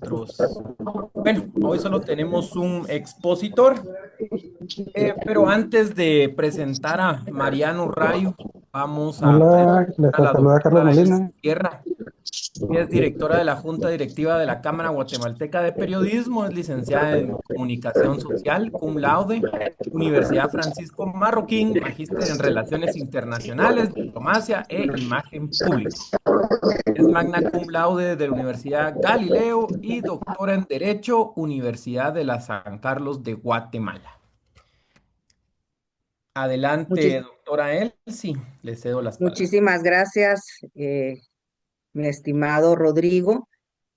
Nuestros- Bueno, hoy solo tenemos un expositor, pero antes de presentar a Mariano Rayo, vamos a presentar Hola, les a la saluda Carlos doctora Elsie Molina. Sierra, que es directora de la Junta Directiva de la Cámara Guatemalteca de Periodismo, es licenciada en Comunicación Social, cum laude, Universidad Francisco Marroquín, magíster en Relaciones Internacionales, Diplomacia e Imagen Pública. Es magna cum laude de la Universidad Galileo y doctora en Derecho, Universidad de la San Carlos de Guatemala. Adelante, Muchis- doctora Elsie, le cedo las palabras. Muchísimas gracias, mi estimado Rodrigo.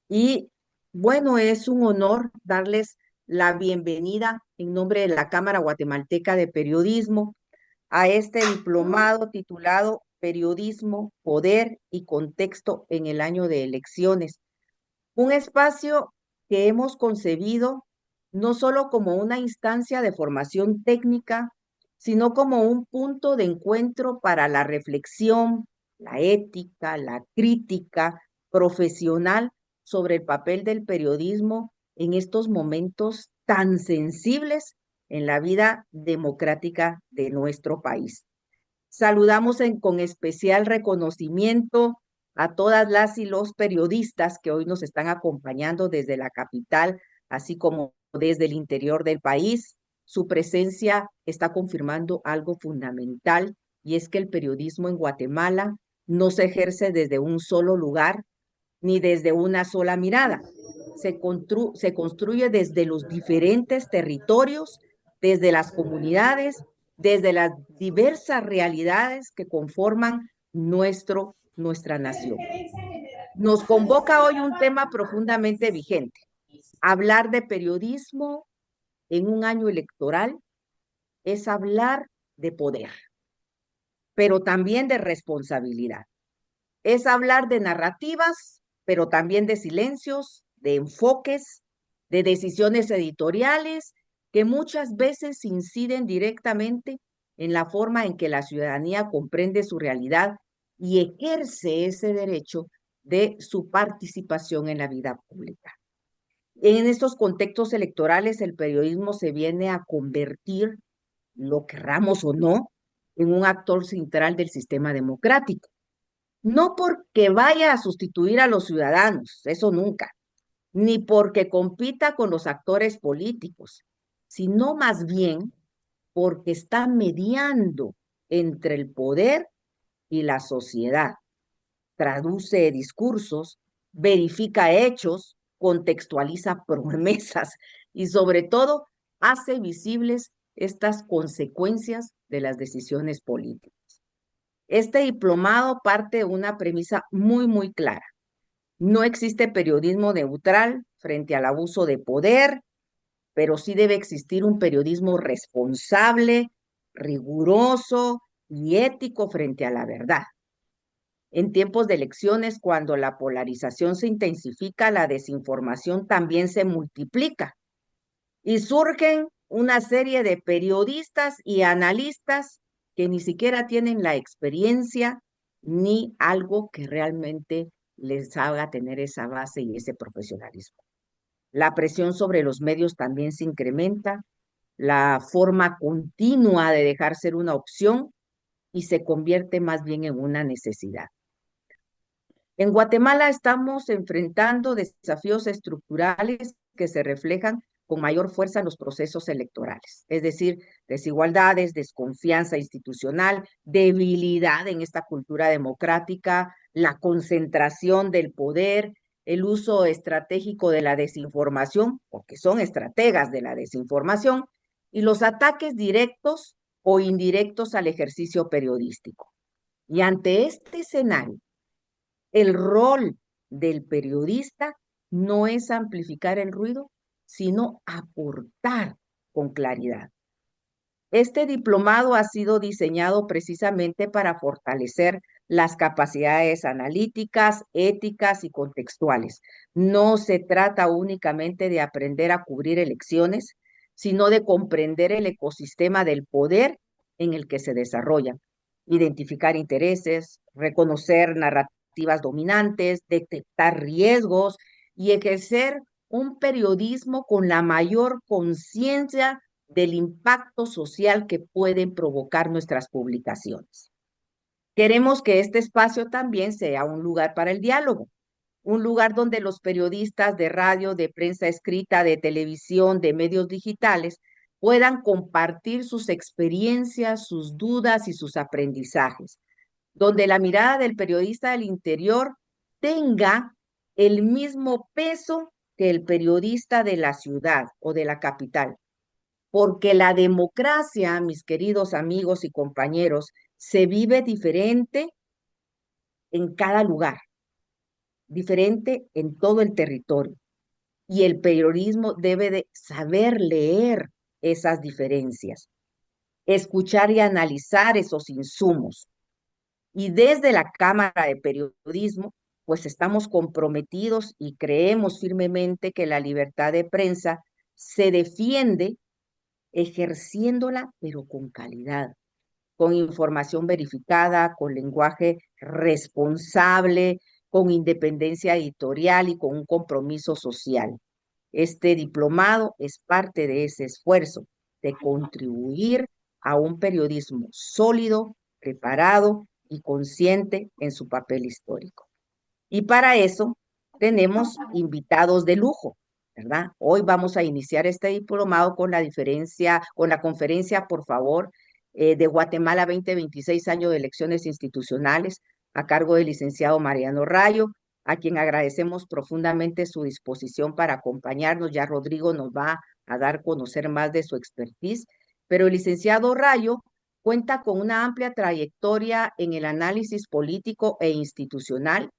Y bueno, es un honor darles la bienvenida en nombre de la Cámara Guatemalteca de Periodismo a este diplomado titulado Periodismo, Poder y Contexto en el año de elecciones. Un espacio que hemos concebido no solo como una instancia de formación técnica, sino como un punto de encuentro para la reflexión, la ética, la crítica profesional sobre el papel del periodismo en estos momentos tan sensibles en la vida democrática de nuestro país. Saludamos con especial reconocimiento a todas las y los periodistas que hoy nos están acompañando desde la capital, así como desde el interior del país. Su presencia está confirmando algo fundamental, y es que el periodismo en Guatemala no se ejerce desde un solo lugar ni desde una sola mirada. Se construye desde los diferentes territorios, desde las comunidades, desde las diversas realidades que conforman nuestra nación. Nos convoca hoy un tema profundamente vigente: hablar de periodismo en un año electoral es hablar de poder, pero también de responsabilidad. Es hablar de narrativas, pero también de silencios, de enfoques, de decisiones editoriales que muchas veces inciden directamente en la forma en que la ciudadanía comprende su realidad y ejerce ese derecho de su participación en la vida pública. En estos contextos electorales, el periodismo se viene a convertir, lo querramos o no, en un actor central del sistema democrático. No porque vaya a sustituir a los ciudadanos, eso nunca, ni porque compita con los actores políticos, sino más bien porque está mediando entre el poder y la sociedad. Traduce discursos, verifica hechos, contextualiza promesas y sobre todo hace visibles estas consecuencias de las decisiones políticas. Este diplomado parte de una premisa muy clara: no existe periodismo neutral frente al abuso de poder, pero sí debe existir un periodismo responsable, riguroso y ético frente a la verdad. En tiempos de elecciones, cuando la polarización se intensifica, la desinformación también se multiplica y surgen una serie de periodistas y analistas que ni siquiera tienen la experiencia ni algo que realmente les haga tener esa base y ese profesionalismo. La presión sobre los medios también se incrementa, la forma continua de dejar ser una opción y se convierte más bien en una necesidad. En Guatemala estamos enfrentando desafíos estructurales que se reflejan con mayor fuerza en los procesos electorales, es decir, desigualdades, desconfianza institucional, debilidad en esta cultura democrática, la concentración del poder, el uso estratégico de la desinformación, porque son estrategas de la desinformación, y los ataques directos o indirectos al ejercicio periodístico. Y ante este escenario, el rol del periodista no es amplificar el ruido, sino aportar con claridad. Este diplomado ha sido diseñado precisamente para fortalecer las capacidades analíticas, éticas y contextuales. No se trata únicamente de aprender a cubrir elecciones, sino de comprender el ecosistema del poder en el que se desarrolla, identificar intereses, reconocer narrativas dominantes, detectar riesgos y ejercer un periodismo con la mayor conciencia del impacto social que pueden provocar nuestras publicaciones. Queremos que este espacio también sea un lugar para el diálogo, un lugar donde los periodistas de radio, de prensa escrita, de televisión, de medios digitales puedan compartir sus experiencias, sus dudas y sus aprendizajes, donde la mirada del periodista del interior tenga el mismo peso que el periodista de la ciudad o de la capital. Porque la democracia, mis queridos amigos y compañeros, se vive diferente en cada lugar, diferente en todo el territorio. Y el periodismo debe de saber leer esas diferencias, escuchar y analizar esos insumos. Y desde la Cámara de Periodismo, pues estamos comprometidos y creemos firmemente que la libertad de prensa se defiende ejerciéndola, pero con calidad, con información verificada, con lenguaje responsable, con independencia editorial y con un compromiso social. Este diplomado es parte de ese esfuerzo de contribuir a un periodismo sólido, preparado y consciente en su papel histórico. Y para eso tenemos invitados de lujo, ¿verdad? Hoy vamos a iniciar este diplomado con con la conferencia, por favor, de Guatemala 2026 año de elecciones institucionales, a cargo del licenciado Mariano Rayo, a quien agradecemos profundamente su disposición para acompañarnos. Ya Rodrigo nos va a dar a conocer más de su expertise, pero el licenciado Rayo cuenta con una amplia trayectoria en el análisis político e institucional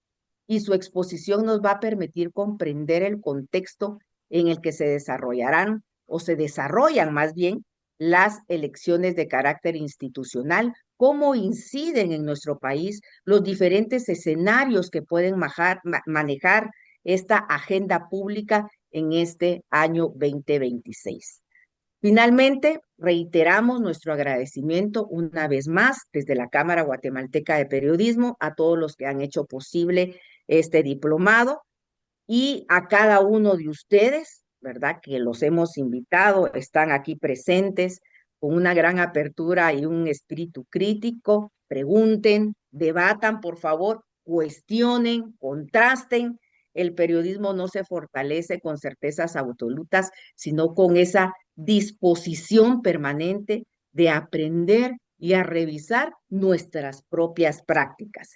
y su exposición nos va a permitir comprender el contexto en el que se desarrollarán o se desarrollan más bien las elecciones de carácter institucional, cómo inciden en nuestro país los diferentes escenarios que pueden manejar esta agenda pública en este año 2026. Finalmente, reiteramos nuestro agradecimiento una vez más desde la Cámara Guatemalteca de Periodismo a todos los que han hecho posible este diplomado y a cada uno de ustedes, ¿verdad? Que los hemos invitado, están aquí presentes con una gran apertura y un espíritu crítico. Pregunten, debatan, por favor, cuestionen, contrasten. El periodismo no se fortalece con certezas absolutas, sino con esa disposición permanente de aprender y a revisar nuestras propias prácticas.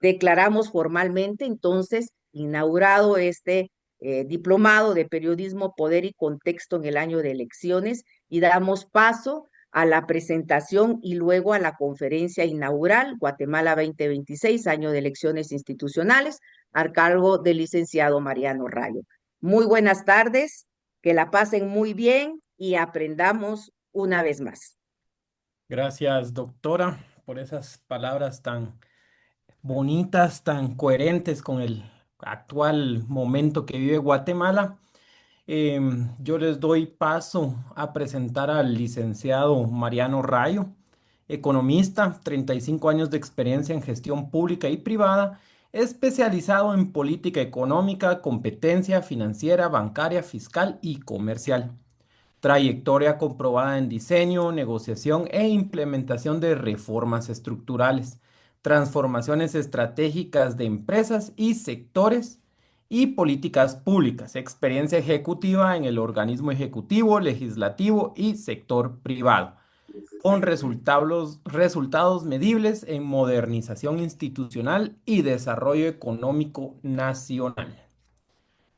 Declaramos formalmente entonces inaugurado este diplomado de periodismo, poder y contexto en el año de elecciones y damos paso a la presentación y luego a la conferencia inaugural Guatemala 2026, año de elecciones institucionales, a cargo del licenciado Mariano Rayo. Muy buenas tardes, que la pasen muy bien y aprendamos una vez más. Gracias, doctora, por esas palabras tan bonitas, tan coherentes con el actual momento que vive Guatemala. Yo les doy paso a presentar al licenciado Mariano Rayo, economista, 35 años de experiencia en gestión pública y privada, especializado en política económica, competencia financiera, bancaria, fiscal y comercial. Trayectoria comprobada en diseño, negociación e implementación de reformas estructurales, transformaciones estratégicas de empresas y sectores y políticas públicas, experiencia ejecutiva en el organismo ejecutivo, legislativo y sector privado, con resultados medibles en modernización institucional y desarrollo económico nacional.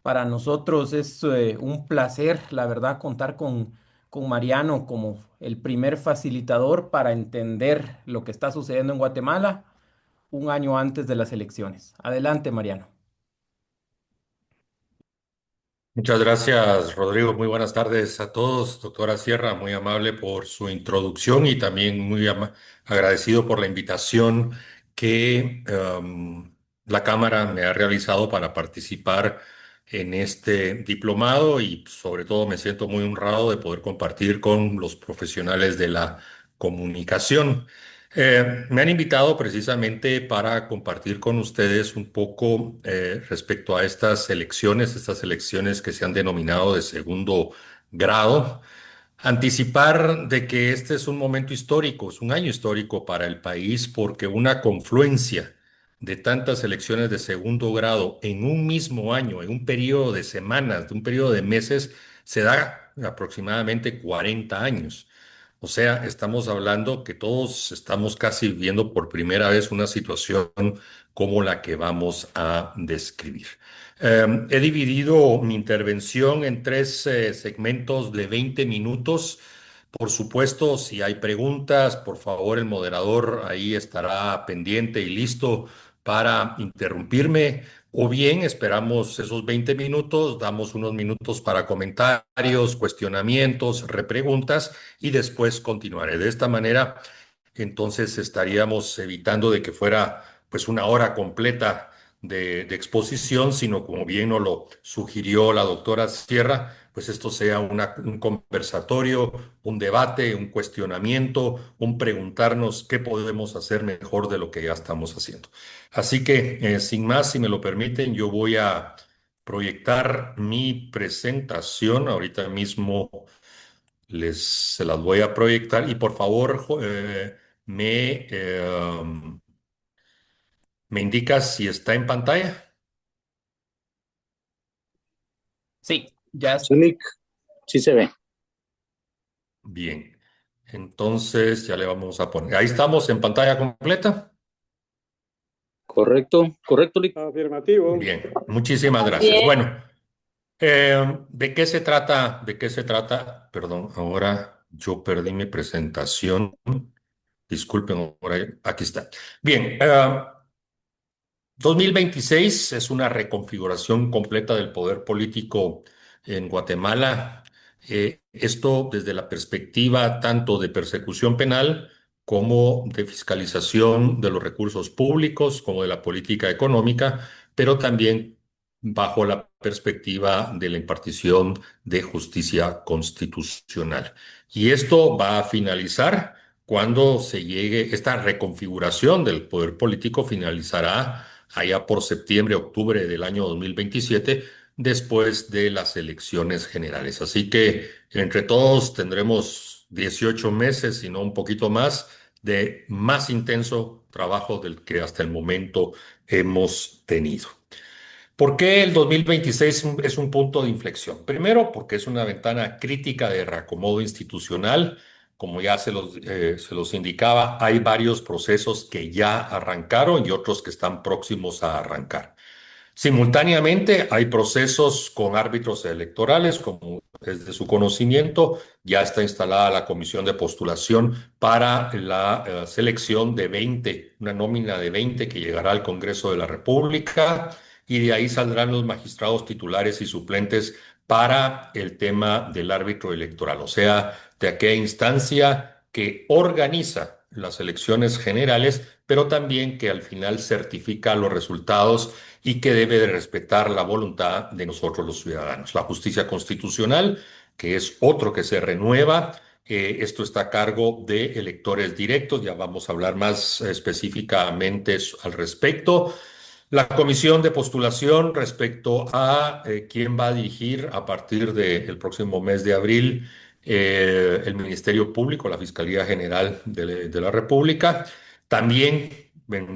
Para nosotros es un placer, la verdad, contar con Mariano como el primer facilitador para entender lo que está sucediendo en Guatemala un año antes de las elecciones. Adelante, Mariano. Muchas gracias, Rodrigo. Muy buenas tardes a todos. Doctora Sierra, muy amable por su introducción y también agradecido por la invitación que la Cámara me ha realizado para participar en este diplomado y sobre todo me siento muy honrado de poder compartir con los profesionales de la comunicación. Me han invitado precisamente para compartir con ustedes un poco respecto a estas elecciones que se han denominado de segundo grado. Anticipar de que este es un momento histórico, es un año histórico para el país porque una confluencia de tantas elecciones de segundo grado en un mismo año, en un periodo de semanas, de un periodo de meses, se da aproximadamente 40 años. O sea, estamos hablando que todos estamos casi viviendo por primera vez una situación como la que vamos a describir. He dividido mi intervención en tres segmentos de 20 minutos. Por supuesto, si hay preguntas, por favor, el moderador ahí estará pendiente y listo para interrumpirme. O bien esperamos esos 20 minutos, damos unos minutos para comentarios, cuestionamientos, repreguntas y después continuaré. De esta manera, entonces estaríamos evitando de que fuera pues una hora completa de exposición, sino como bien nos lo sugirió la doctora Sierra, pues esto sea un conversatorio, un debate, un cuestionamiento, un preguntarnos qué podemos hacer mejor de lo que ya estamos haciendo. Así que, sin más, si me lo permiten, yo voy a proyectar mi presentación. Ahorita mismo se las voy a proyectar y por favor me, me indicas si está en pantalla. Sí, ya está. Zulik, sí se ve. Bien, entonces ya le vamos a poner. Ahí estamos en pantalla completa. Correcto, correcto, Lick. Afirmativo. Bien, muchísimas gracias. Bien, Bueno, ¿de qué se trata? ¿De qué se trata? Perdón, ahora yo perdí mi presentación. Disculpen, ahora aquí está. Bien, 2026 es una reconfiguración completa del poder político en Guatemala. Esto desde la perspectiva tanto de persecución penal como de fiscalización de los recursos públicos, como de la política económica, pero también bajo la perspectiva de la impartición de justicia constitucional. Y esto va a finalizar cuando se llegue, esta reconfiguración del poder político finalizará allá por septiembre, octubre del año 2027, después de las elecciones generales. Así que entre todos tendremos 18 meses, si no un poquito más, de más intenso trabajo del que hasta el momento hemos tenido. ¿Por qué el 2026 es un punto de inflexión? Primero, porque es una ventana crítica de reacomodo institucional. Como ya se los indicaba, hay varios procesos que ya arrancaron y otros que están próximos a arrancar. Simultáneamente, hay procesos con árbitros electorales, como es de su conocimiento, ya está instalada la comisión de postulación para la selección de 20, una nómina de 20 que llegará al Congreso de la República, y de ahí saldrán los magistrados titulares y suplentes para el tema del árbitro electoral, o sea, de aquella instancia que organiza las elecciones generales, pero también que al final certifica los resultados y que debe de respetar la voluntad de nosotros los ciudadanos. La justicia constitucional, que es otro que se renueva, esto está a cargo de electores directos, ya vamos a hablar más específicamente al respecto. La comisión de postulación respecto a quién va a dirigir a partir del próximo mes de abril el Ministerio Público, la Fiscalía General de la República. También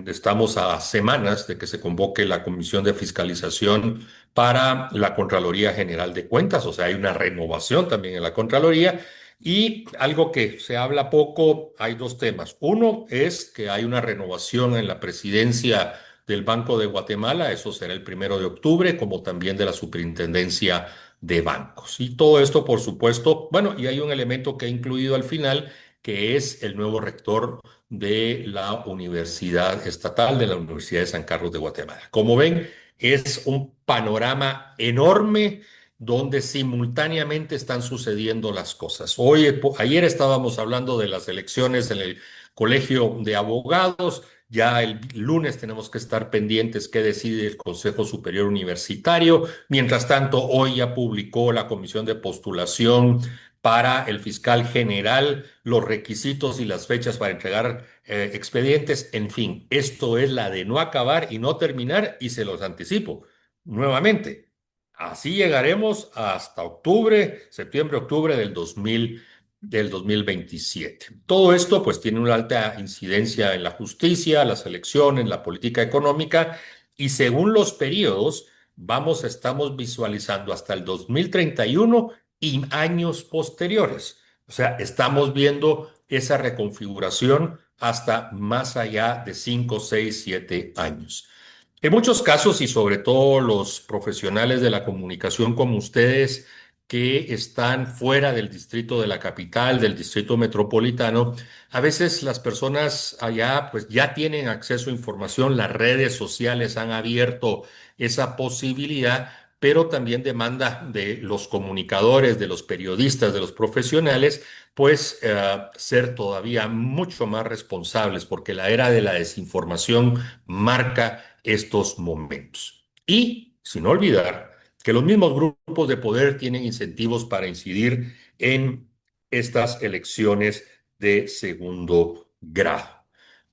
estamos a semanas de que se convoque la Comisión de Fiscalización para la Contraloría General de Cuentas, o sea, hay una renovación también en la Contraloría. Y algo que se habla poco, hay dos temas. Uno es que hay una renovación en la presidencia del Banco de Guatemala, eso será el 1 de octubre, como también de la Superintendencia de Bancos. Y todo esto, por supuesto, bueno, y hay un elemento que he incluido al final, que es el nuevo rector de la Universidad Estatal, de la Universidad de San Carlos de Guatemala. Como ven, es un panorama enorme donde simultáneamente están sucediendo las cosas. Ayer estábamos hablando de las elecciones en el Colegio de Abogados. Ya el lunes tenemos que estar pendientes qué decide el Consejo Superior Universitario. Mientras tanto, hoy ya publicó la comisión de postulación para el fiscal general, los requisitos y las fechas para entregar expedientes, en fin, esto es la de no acabar y no terminar, y se los anticipo nuevamente. Así llegaremos hasta octubre, septiembre, octubre del 2027. Todo esto pues tiene una alta incidencia en la justicia, las elecciones, la política económica, y según los periodos estamos visualizando hasta el 2031 y años posteriores. O sea, estamos viendo esa reconfiguración hasta más allá de 5, 6, 7 años. En muchos casos, y sobre todo los profesionales de la comunicación como ustedes, que están fuera del distrito de la capital, del distrito metropolitano, a veces las personas allá pues ya tienen acceso a información, las redes sociales han abierto esa posibilidad, pero también demanda de los comunicadores, de los periodistas, de los profesionales, pues ser todavía mucho más responsables, porque la era de la desinformación marca estos momentos. Y, sin olvidar, que los mismos grupos de poder tienen incentivos para incidir en estas elecciones de segundo grado.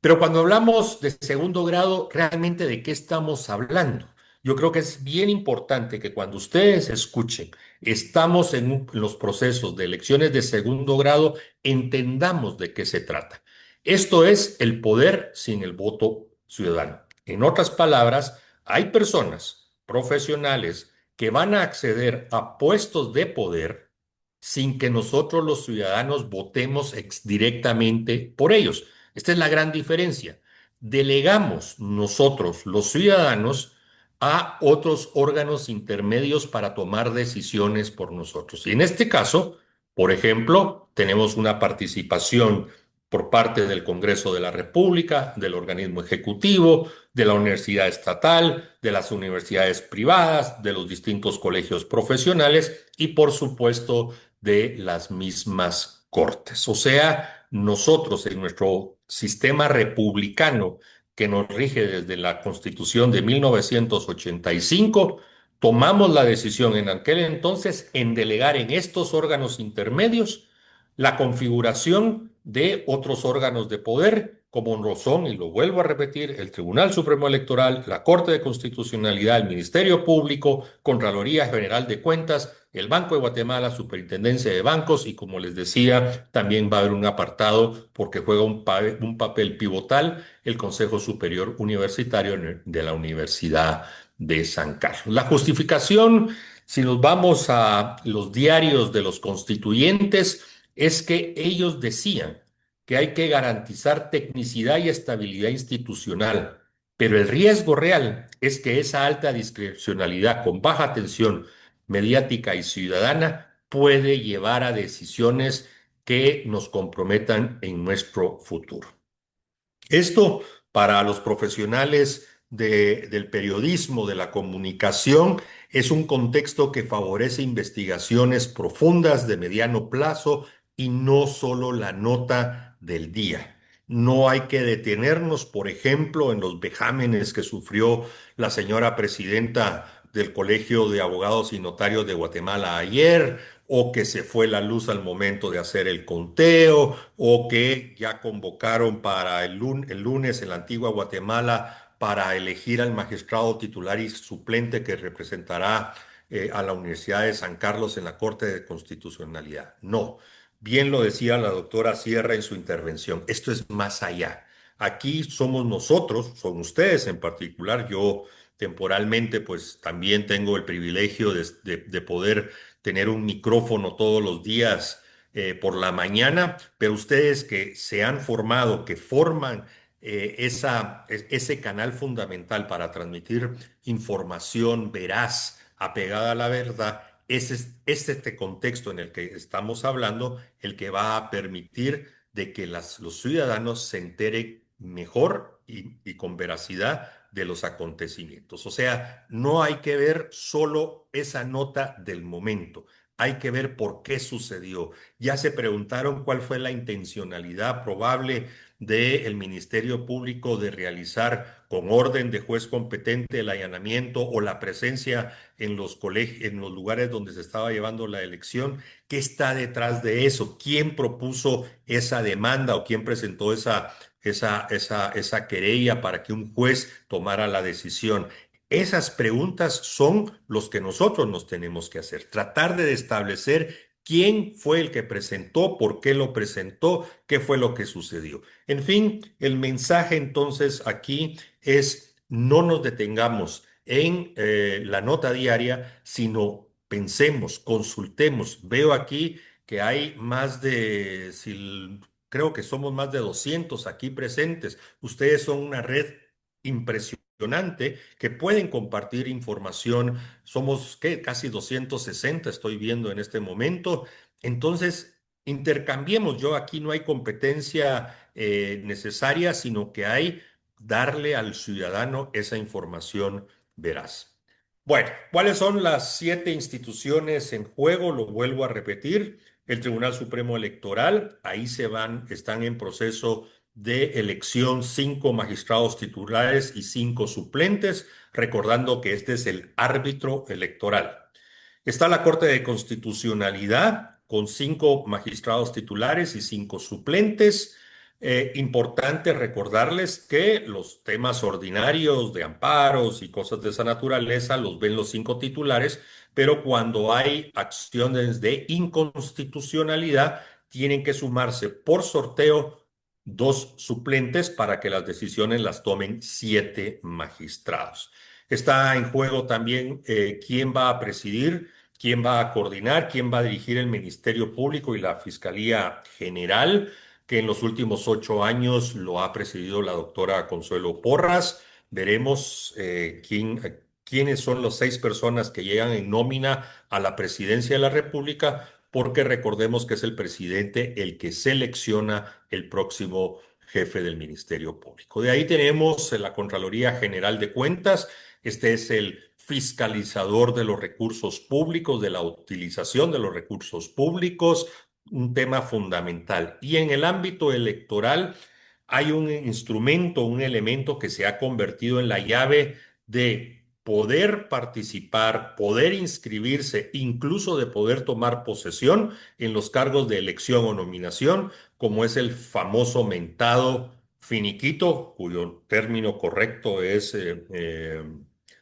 Pero cuando hablamos de segundo grado, ¿realmente de qué estamos hablando? Yo creo que es bien importante que cuando ustedes escuchen, estamos en los procesos de elecciones de segundo grado, entendamos de qué se trata. Esto es el poder sin el voto ciudadano. En otras palabras, hay personas profesionales que van a acceder a puestos de poder sin que nosotros los ciudadanos votemos directamente por ellos. Esta es la gran diferencia. Delegamos nosotros, los ciudadanos, a otros órganos intermedios para tomar decisiones por nosotros. Y en este caso, por ejemplo, tenemos una participación por parte del Congreso de la República, del organismo ejecutivo, de la universidad estatal, de las universidades privadas, de los distintos colegios profesionales y, por supuesto, de las mismas cortes. O sea, nosotros en nuestro sistema republicano que nos rige desde la Constitución de 1985, tomamos la decisión en aquel entonces en delegar en estos órganos intermedios la configuración de otros órganos de poder, como lo son, y lo vuelvo a repetir, el Tribunal Supremo Electoral, la Corte de Constitucionalidad, el Ministerio Público, Contraloría General de Cuentas, el Banco de Guatemala, Superintendencia de Bancos, y como les decía, también va a haber un apartado porque juega un papel pivotal el Consejo Superior Universitario de la Universidad de San Carlos. La justificación, si nos vamos a los diarios de los constituyentes, es que ellos decían que hay que garantizar tecnicidad y estabilidad institucional, pero el riesgo real es que esa alta discrecionalidad con baja atención mediática y ciudadana puede llevar a decisiones que nos comprometan en nuestro futuro. Esto para los profesionales del periodismo, de la comunicación, es un contexto que favorece investigaciones profundas de mediano plazo y no solo la nota del día. No hay que detenernos, por ejemplo, en los vejámenes que sufrió la señora presidenta del Colegio de Abogados y Notarios de Guatemala ayer, o que se fue la luz al momento de hacer el conteo, o que ya convocaron para el lunes en la antigua Guatemala para elegir al magistrado titular y suplente que representará a la Universidad de San Carlos en la Corte de Constitucionalidad. No, bien lo decía la doctora Sierra en su intervención, esto es más allá. Aquí somos nosotros, son ustedes en particular, yo temporalmente pues también tengo el privilegio de poder tener un micrófono todos los días por la mañana, pero ustedes que se han formado, que forman ese canal fundamental para transmitir información veraz, apegada a la verdad, es este contexto en el que estamos hablando el que va a permitir de que los ciudadanos se enteren mejor y con veracidad de los acontecimientos. O sea, no hay que ver solo esa nota del momento, hay que ver por qué sucedió. Ya se preguntaron cuál fue la intencionalidad probable del Ministerio Público de realizar con orden de juez competente, el allanamiento o la presencia en los colegios, en los lugares donde se estaba llevando la elección. ¿Qué está detrás de eso? ¿Quién propuso esa demanda o quién presentó esa querella para que un juez tomara la decisión? Esas preguntas son los que nosotros nos tenemos que hacer. Tratar de establecer quién fue el que presentó, por qué lo presentó, qué fue lo que sucedió. En fin, el mensaje entonces aquí es no nos detengamos en la nota diaria, sino pensemos, consultemos. Veo aquí que hay más de, si, creo que somos más de 200 aquí presentes. Ustedes son una red impresionante que pueden compartir información. Somos, ¿qué? Casi 260 estoy viendo en este momento. Entonces, intercambiemos. Yo aquí no hay competencia necesaria, sino que hay darle al ciudadano esa información veraz. Bueno, ¿cuáles son las 7 instituciones en juego? Lo vuelvo a repetir. El Tribunal Supremo Electoral, ahí están en proceso de elección 5 magistrados titulares y 5 suplentes, recordando que este es el árbitro electoral. Está la Corte de Constitucionalidad con 5 magistrados titulares y 5 suplentes. Importante recordarles que los temas ordinarios de amparos y cosas de esa naturaleza los ven los 5 titulares, pero cuando hay acciones de inconstitucionalidad, tienen que sumarse por sorteo 2 suplentes para que las decisiones las tomen 7 magistrados. Está en juego también quién va a presidir, quién va a coordinar, quién va a dirigir el Ministerio Público y la Fiscalía General, que en los últimos 8 años lo ha presidido la doctora Consuelo Porras. Veremos quiénes son las 6 personas que llegan en nómina a la presidencia de la República, porque recordemos que es el presidente el que selecciona el próximo jefe del Ministerio Público. De ahí tenemos la Contraloría General de Cuentas. Este es el fiscalizador de los recursos públicos, de la utilización de los recursos públicos, un tema fundamental. Y en el ámbito electoral hay un instrumento, un elemento que se ha convertido en la llave de poder participar, poder inscribirse, incluso de poder tomar posesión en los cargos de elección o nominación, como es el famoso mentado finiquito, cuyo término correcto es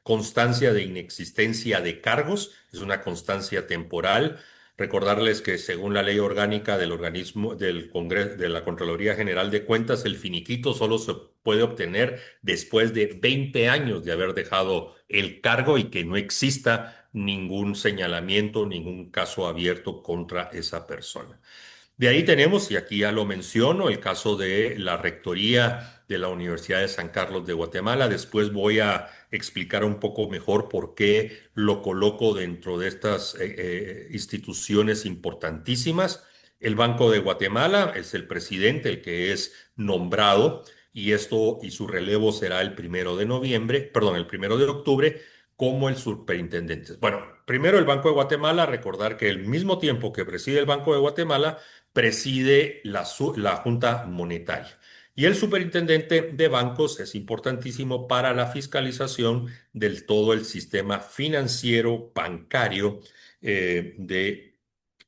constancia de inexistencia de cargos, es una constancia temporal. Recordarles que según la ley orgánica del organismo del Congreso de la Contraloría General de Cuentas, el finiquito solo se puede obtener después de 20 años de haber dejado el cargo y que no exista ningún señalamiento, ningún caso abierto contra esa persona. De ahí tenemos, y aquí ya lo menciono, el caso de la rectoría de la Universidad de San Carlos de Guatemala. Después voy a explicar un poco mejor por qué lo coloco dentro de estas instituciones importantísimas. El Banco de Guatemala es el presidente, el que es nombrado, y esto y su relevo será el 1 de noviembre, perdón, el 1 de octubre, como el superintendente. Bueno, primero el Banco de Guatemala, recordar que al mismo tiempo que preside el Banco de Guatemala, preside la Junta Monetaria. Y el superintendente de bancos es importantísimo para la fiscalización del todo el sistema financiero bancario de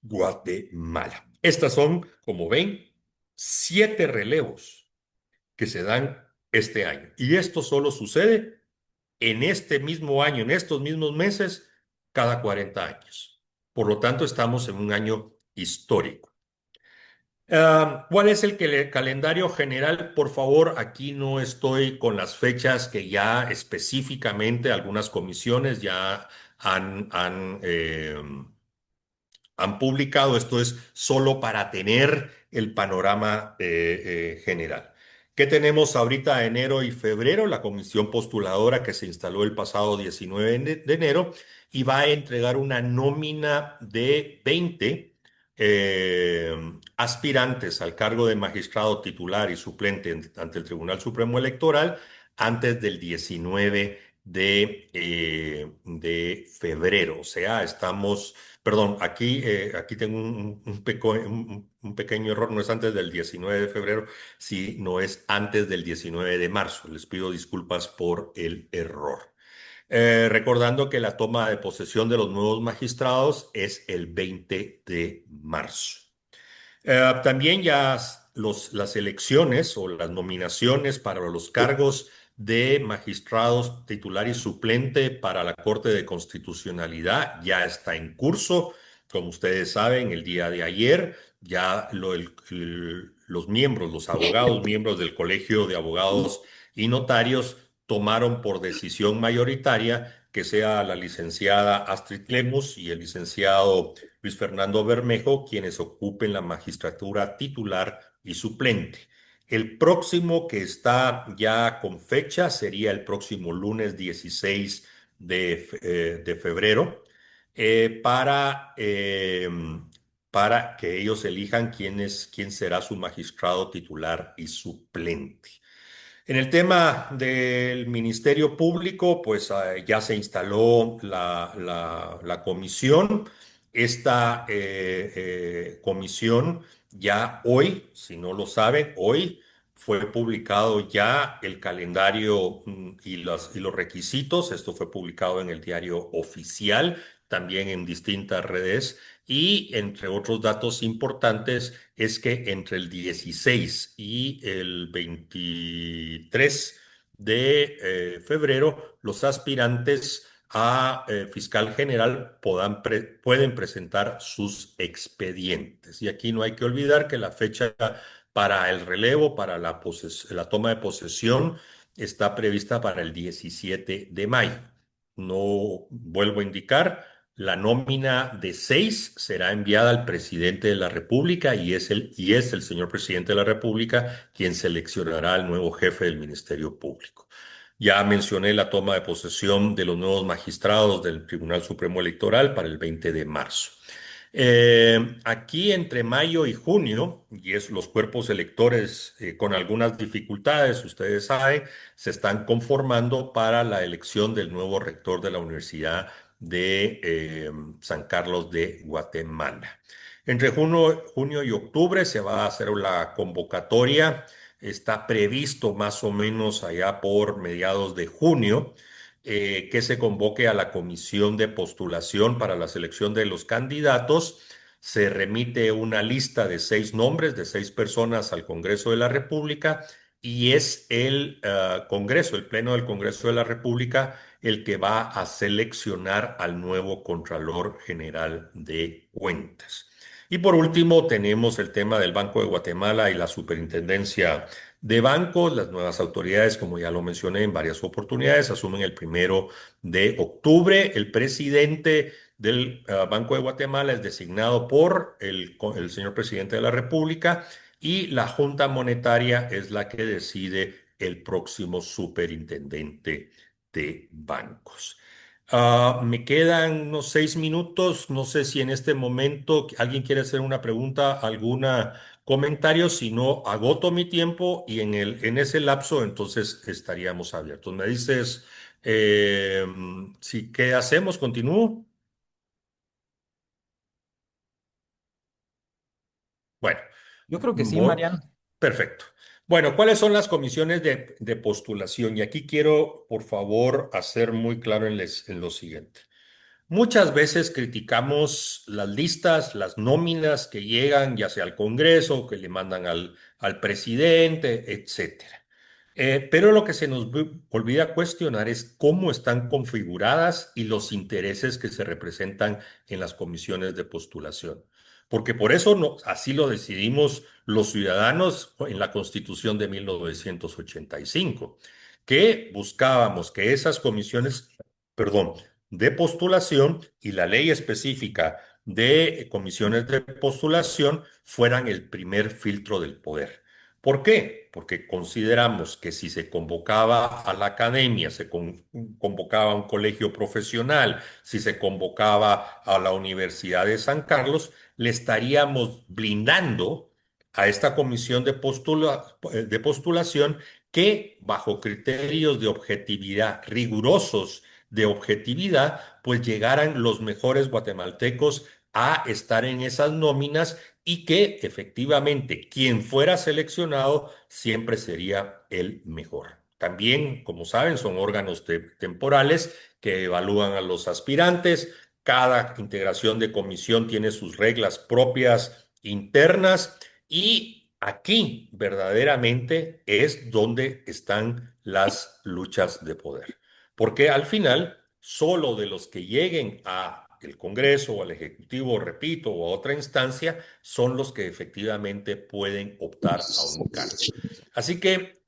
Guatemala. Estas son, como ven, 7 relevos que se dan este año. Y esto solo sucede en este mismo año, en estos mismos meses, cada 40 años. Por lo tanto, estamos en un año histórico. ¿Cuál es el calendario general? Por favor, aquí no estoy con las fechas que ya específicamente algunas comisiones ya han publicado. Esto es solo para tener el panorama general. ¿Qué tenemos ahorita enero y febrero? La comisión postuladora que se instaló el pasado 19 de enero y va a entregar una nómina de 20 aspirantes al cargo de magistrado titular y suplente ante el Tribunal Supremo Electoral antes del 19 de febrero. O sea, estamos, perdón, aquí tengo un pequeño error, no es antes del 19 de febrero, sino es antes del 19 de marzo. Les pido disculpas por el error. Recordando que la toma de posesión de los nuevos magistrados es el 20 de marzo. También ya las elecciones o las nominaciones para los cargos de magistrados titular y suplente para la Corte de Constitucionalidad ya está en curso. Como ustedes saben, el día de ayer ya los miembros, los abogados, miembros del Colegio de Abogados y Notarios tomaron por decisión mayoritaria que sea la licenciada Astrid Lemus y el licenciado Luis Fernando Bermejo quienes ocupen la magistratura titular y suplente. El próximo que está ya con fecha sería el próximo lunes 16 de febrero eh, para, eh, para que ellos elijan quién será su magistrado titular y suplente. En el tema del Ministerio Público, pues ya se instaló la comisión. Esta comisión ya hoy, si no lo saben, hoy fue publicado ya el calendario y los requisitos. Esto fue publicado en el diario oficial, también en distintas redes. Y entre otros datos importantes es que entre el 16 y el 23 de febrero, los aspirantes a fiscal general pueden presentar sus expedientes. Y aquí no hay que olvidar que la fecha para el relevo, para la toma de posesión, está prevista para el 17 de mayo. No vuelvo a indicar. La nómina de 6 será enviada al presidente de la República y es el señor presidente de la República quien seleccionará al nuevo jefe del Ministerio Público. Ya mencioné la toma de posesión de los nuevos magistrados del Tribunal Supremo Electoral para el 20 de marzo. Aquí entre mayo y junio, y es los cuerpos electores con algunas dificultades, ustedes saben, se están conformando para la elección del nuevo rector de la Universidad de San Carlos de Guatemala. Entre junio y octubre se va a hacer la convocatoria. Está previsto más o menos allá por mediados de junio que se convoque a la comisión de postulación para la selección de los candidatos. Se remite una lista de 6 nombres de 6 personas al Congreso de la República y es el Congreso, el Pleno del Congreso de la República, el que va a seleccionar al nuevo Contralor General de Cuentas. Y por último, tenemos el tema del Banco de Guatemala y la Superintendencia de Bancos. Las nuevas autoridades, como ya lo mencioné en varias oportunidades, asumen el 1 de octubre. El presidente del Banco de Guatemala es designado por el señor presidente de la República y la Junta Monetaria es la que decide el próximo superintendente de bancos. Me quedan unos 6 minutos. No sé si en este momento alguien quiere hacer una pregunta, alguna comentario. Si no, agoto mi tiempo y en ese lapso entonces estaríamos abiertos. Me dices, si, ¿qué hacemos? ¿Continúo? Bueno, Yo creo que sí, muy, Mariano. perfecto. Bueno, ¿cuáles son las comisiones de postulación? Y aquí quiero, por favor, hacer muy claro en lo siguiente. Muchas veces criticamos las listas, las nóminas que llegan ya sea al Congreso, que le mandan al presidente, etcétera. Pero lo que se nos olvida cuestionar es cómo están configuradas y los intereses que se representan en las comisiones de postulación. Porque por eso no, así lo decidimos los ciudadanos en la Constitución de 1985, que buscábamos que esas comisiones, perdón, de postulación y la ley específica de comisiones de postulación fueran el primer filtro del poder. ¿Por qué? Porque consideramos que si se convocaba a la academia, convocaba a un colegio profesional, si se convocaba a la Universidad de San Carlos, le estaríamos blindando a esta comisión de postulación que bajo criterios de objetividad, rigurosos de objetividad, pues llegaran los mejores guatemaltecos a estar en esas nóminas y que efectivamente quien fuera seleccionado siempre sería el mejor. También, como saben, son órganos temporales que evalúan a los aspirantes. Cada integración de comisión tiene sus reglas propias internas y aquí verdaderamente es donde están las luchas de poder. Porque al final, solo de los que lleguen a el Congreso o al Ejecutivo, repito, o a otra instancia, son los que efectivamente pueden optar a un cargo. Así que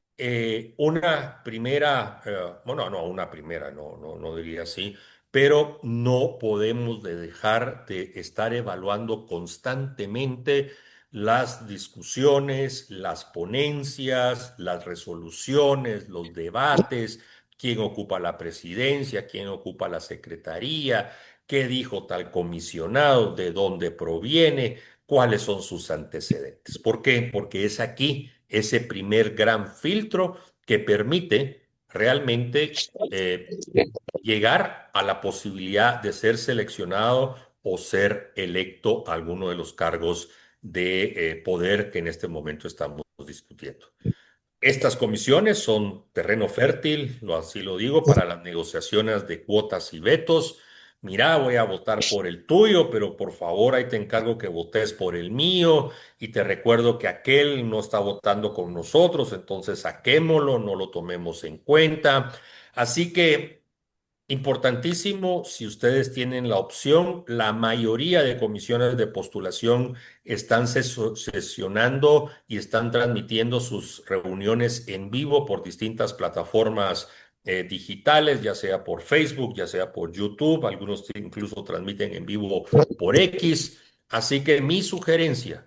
una primera, bueno, no, una primera, no diría así, pero no podemos dejar de estar evaluando constantemente las discusiones, las ponencias, las resoluciones, los debates, quién ocupa la presidencia, quién ocupa la secretaría, qué dijo tal comisionado, de dónde proviene, cuáles son sus antecedentes. ¿Por qué? Porque es aquí ese primer gran filtro que permite realmente llegar a la posibilidad de ser seleccionado o ser electo a alguno de los cargos de poder que en este momento estamos discutiendo. Estas comisiones son terreno fértil, así lo digo, para las negociaciones de cuotas y vetos. Mira, voy a votar por el tuyo, pero por favor ahí te encargo que votes por el mío y te recuerdo que aquel no está votando con nosotros, entonces saquémoslo, no lo tomemos en cuenta. Así que importantísimo, si ustedes tienen la opción, la mayoría de comisiones de postulación están sesionando y están transmitiendo sus reuniones en vivo por distintas plataformas digitales, ya sea por Facebook, ya sea por YouTube, algunos incluso transmiten en vivo por X. Así que mi sugerencia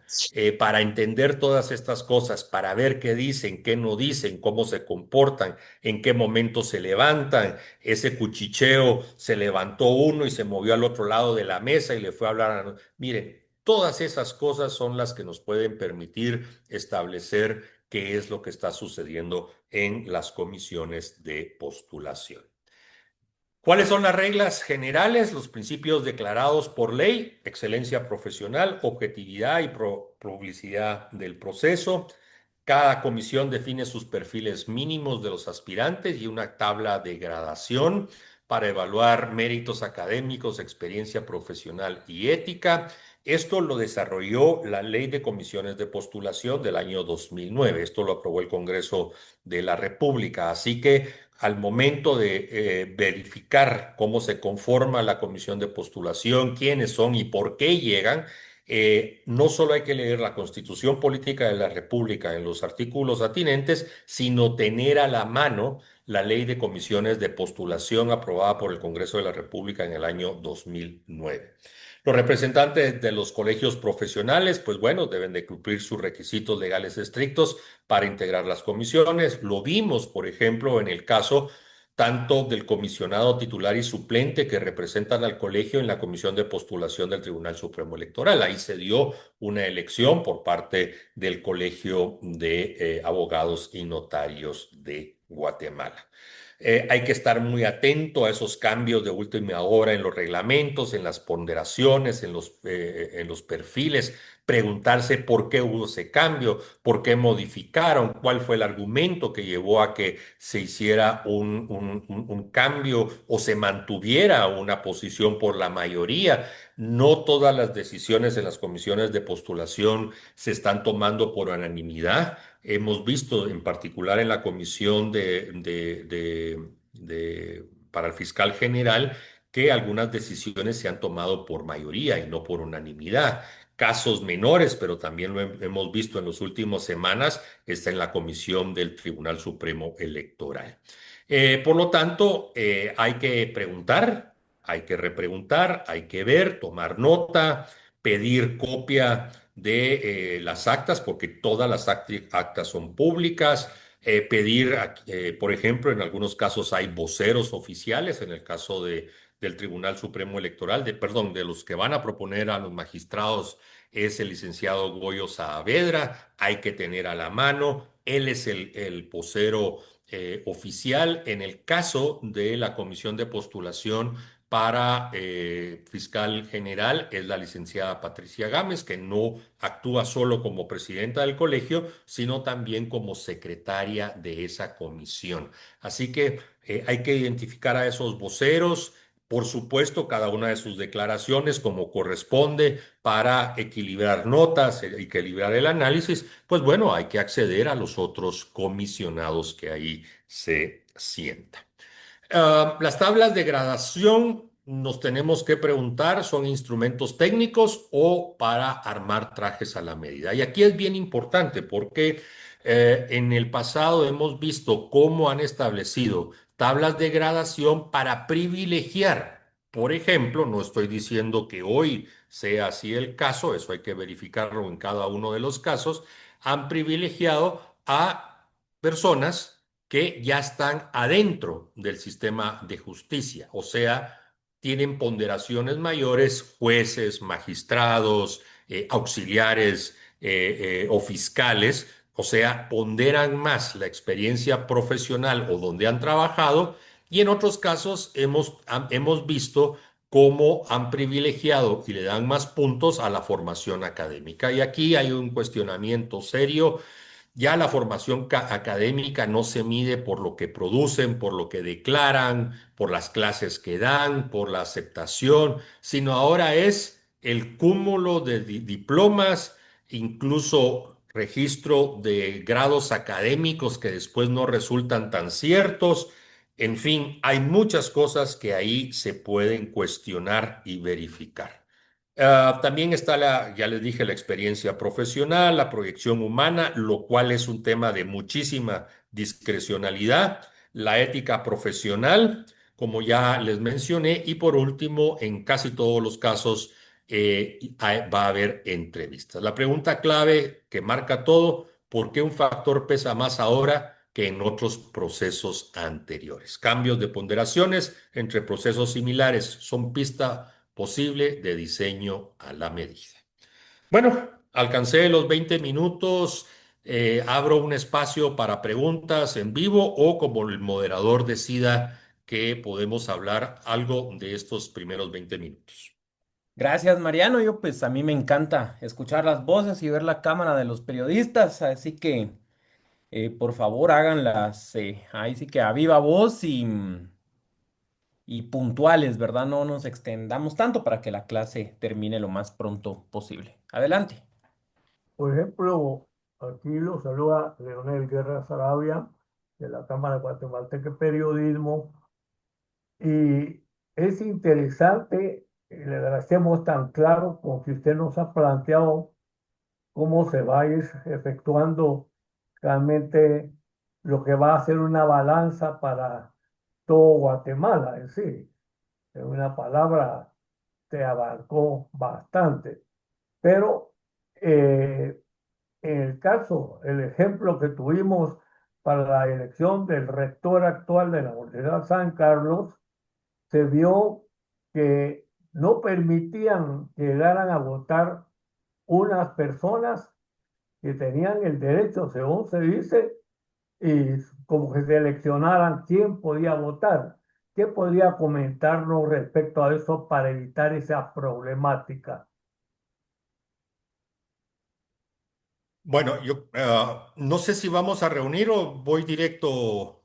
para entender todas estas cosas, para ver qué dicen, qué no dicen, cómo se comportan, en qué momento se levantan, ese cuchicheo, se levantó uno y se movió al otro lado de la mesa y le fue a hablar a... Miren, todas esas cosas son las que nos pueden permitir establecer qué es lo que está sucediendo en las comisiones de postulación. ¿Cuáles son las reglas generales? Los principios declarados por ley: excelencia profesional, objetividad y publicidad del proceso. Cada comisión define sus perfiles mínimos de los aspirantes y una tabla de gradación para evaluar méritos académicos, experiencia profesional y ética. Esto lo desarrolló la Ley de Comisiones de Postulación del año 2009. Esto lo aprobó el Congreso de la República. Así que al momento de verificar cómo se conforma la comisión de postulación, quiénes son y por qué llegan, no solo hay que leer la Constitución Política de la República en los artículos atinentes, sino tener a la mano la Ley de Comisiones de Postulación aprobada por el Congreso de la República en el año 2009. Los representantes de los colegios profesionales, pues bueno, deben de cumplir sus requisitos legales estrictos para integrar las comisiones. Lo vimos, por ejemplo, en el caso tanto del comisionado titular y suplente que representan al colegio en la comisión de postulación del Tribunal Supremo Electoral. Ahí se dio una elección por parte del Colegio de Abogados y Notarios de Guatemala. Hay que estar muy atento a esos cambios de última hora en los reglamentos, en las ponderaciones, en los perfiles, preguntarse por qué hubo ese cambio, por qué modificaron, cuál fue el argumento que llevó a que se hiciera un cambio o se mantuviera una posición por la mayoría. No todas las decisiones en las comisiones de postulación se están tomando por unanimidad. Hemos visto en particular en la comisión para el fiscal general que algunas decisiones se han tomado por mayoría y no por unanimidad. Casos menores, pero también lo hemos visto en las últimas semanas, está en la comisión del Tribunal Supremo Electoral. Por lo tanto, hay que preguntar, hay que repreguntar, hay que ver, tomar nota, pedir copia de las actas, porque todas las actas son públicas. Pedir, por ejemplo, en algunos casos hay voceros oficiales, en el caso del Tribunal Supremo Electoral, perdón, de los que van a proponer a los magistrados es el licenciado Goyo Saavedra. Hay que tener a la mano Él es el vocero oficial. En el caso de la comisión de postulación para fiscal general, es la licenciada Patricia Gámez, que no actúa solo como presidenta del colegio, sino también como secretaria de esa comisión. Así que hay que identificar a esos voceros. Por supuesto, cada una de sus declaraciones como corresponde para equilibrar notas, equilibrar el análisis, pues bueno, hay que acceder a los otros comisionados que ahí se sientan. Las tablas de gradación nos tenemos que preguntar, ¿son instrumentos técnicos o para armar trajes a la medida? Y aquí es bien importante porque en el pasado hemos visto cómo han establecido tablas de gradación para privilegiar. Por ejemplo, no estoy diciendo que hoy sea así el caso, eso hay que verificarlo en cada uno de los casos, han privilegiado a personas que ya están adentro del sistema de justicia, o sea, tienen ponderaciones mayores, jueces, magistrados, auxiliares o fiscales, o sea, ponderan más la experiencia profesional o donde han trabajado, y en otros casos hemos visto cómo han privilegiado y le dan más puntos a la formación académica. Y aquí hay un cuestionamiento serio. Ya la formación académica no se mide por lo que producen, por lo que declaran, por las clases que dan, por la aceptación, sino ahora es el cúmulo de diplomas, incluso registro de grados académicos que después no resultan tan ciertos. En fin, hay muchas cosas que ahí se pueden cuestionar y verificar. También está ya les dije, la experiencia profesional, la proyección humana, lo cual es un tema de muchísima discrecionalidad, la ética profesional, como ya les mencioné, y por último, en casi todos los casos va a haber entrevistas. La pregunta clave que marca todo: ¿por qué un factor pesa más ahora que en otros procesos anteriores? Cambios de ponderaciones entre procesos similares son pista posible de diseño a la medida. Bueno, alcancé los 20 minutos. Abro un espacio para preguntas en vivo o como el moderador decida que podemos hablar algo de estos primeros 20 minutos. Gracias, Mariano. Yo pues a mí me encanta escuchar las voces y ver la cámara de los periodistas, así que por favor háganlas ahí sí que a viva voz y puntuales, ¿verdad? No nos extendamos tanto para que la clase termine lo más pronto posible. Adelante. Por ejemplo, aquí lo saluda Leonel Guerra Sarabia de la Cámara Guatemalteca de Periodismo, y es interesante, le agradecemos tan claro como que usted nos ha planteado cómo se va a ir efectuando realmente lo que va a ser una balanza para todo Guatemala en sí. En una palabra, te abarcó bastante, pero eh, en el caso, el ejemplo que tuvimos para la elección del rector actual de la Universidad San Carlos, se vio que no permitían que llegaran a votar unas personas que tenían el derecho, según se dice, y como que seleccionaran quién podía votar. ¿Qué podría comentarnos respecto a eso para evitar esa problemática? Bueno, yo no sé si vamos a reunir o voy directo.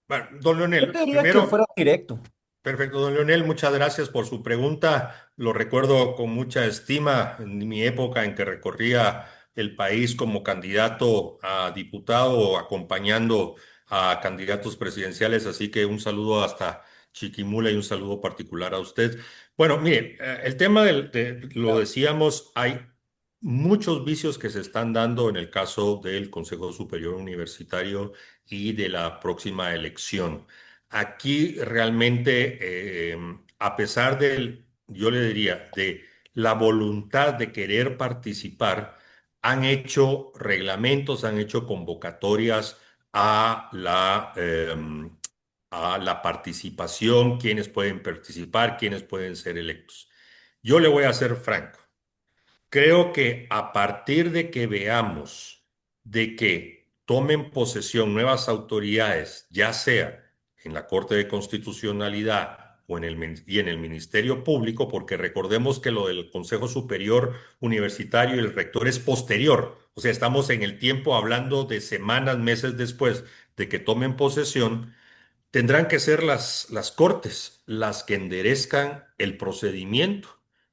Bueno, don Yo te Leonel, diría que fuera primero. directo. Perfecto, don Leonel, muchas gracias por su pregunta. Lo recuerdo con mucha estima en mi época en que recorría el país como candidato a diputado, acompañando a candidatos presidenciales. Así que un saludo hasta Chiquimula y un saludo particular a usted. Bueno, mire, el tema lo decíamos, hay muchos vicios que se están dando en el caso del Consejo Superior Universitario y de la próxima elección. Aquí realmente, a pesar yo le diría, de la voluntad de querer participar, han hecho reglamentos, han hecho convocatorias a la participación, quiénes pueden participar, quiénes pueden ser electos. Yo le voy a ser franco. Creo que a partir de que veamos de que tomen posesión nuevas autoridades, ya sea en la Corte de Constitucionalidad o y en el Ministerio Público, porque recordemos que lo del Consejo Superior Universitario y el rector es posterior, o sea, estamos en el tiempo hablando de semanas, meses después de que tomen posesión. Tendrán que ser las cortes las que enderezcan el procedimiento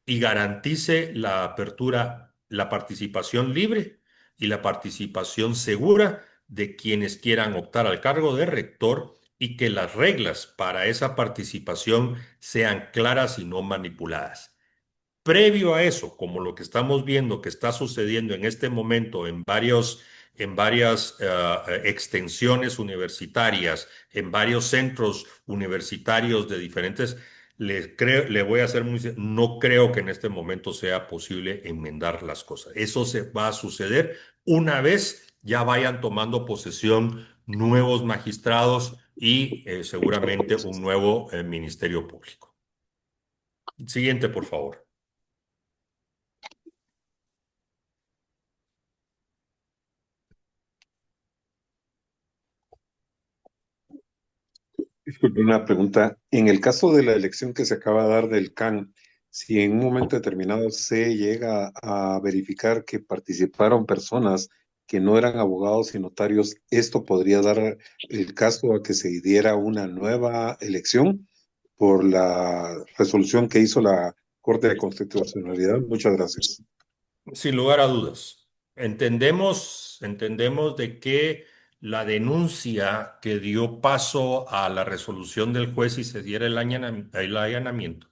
y garantice la apertura, la participación libre y la participación segura de quienes quieran optar al cargo de rector, y que las reglas para esa participación sean claras y no manipuladas. Previo a eso, como lo que estamos viendo que está sucediendo en este momento en varias extensiones universitarias, en varios centros universitarios de diferentes, le voy a hacer no creo que en este momento sea posible enmendar las cosas. Eso se va a suceder una vez ya vayan tomando posesión nuevos magistrados y seguramente un nuevo Ministerio Público. Siguiente, por favor. Disculpe, una pregunta. En el caso de la elección que se acaba de dar del CAN, si en un momento determinado se llega a verificar que participaron personas que no eran abogados y notarios, ¿esto podría dar el caso a que se diera una nueva elección por la resolución que hizo la Corte de Constitucionalidad? Muchas gracias. Sin lugar a dudas. Entendemos de que la denuncia que dio paso a la resolución del juez y se diera el allanamiento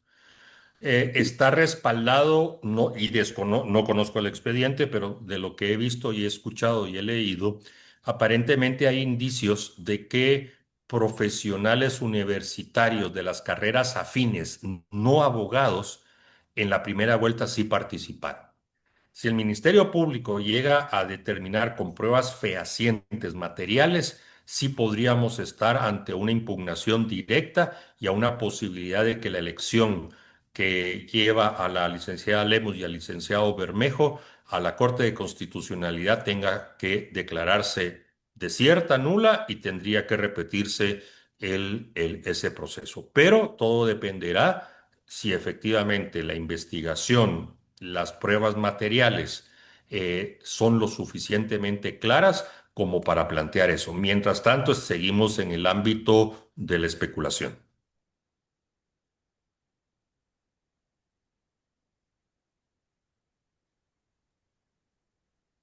está respaldado, no, y no conozco el expediente, pero de lo que he visto y he escuchado y he leído, aparentemente hay indicios de que profesionales universitarios de las carreras afines, no abogados, en la primera vuelta sí participaron. Si el Ministerio Público llega a determinar con pruebas fehacientes materiales, sí podríamos estar ante una impugnación directa y a una posibilidad de que la elección que lleva a la licenciada Lemus y al licenciado Bermejo a la Corte de Constitucionalidad tenga que declararse desierta, nula, y tendría que repetirse ese proceso. Pero todo dependerá si efectivamente la investigación, las pruebas materiales son lo suficientemente claras como para plantear eso. Mientras tanto, seguimos en el ámbito de la especulación.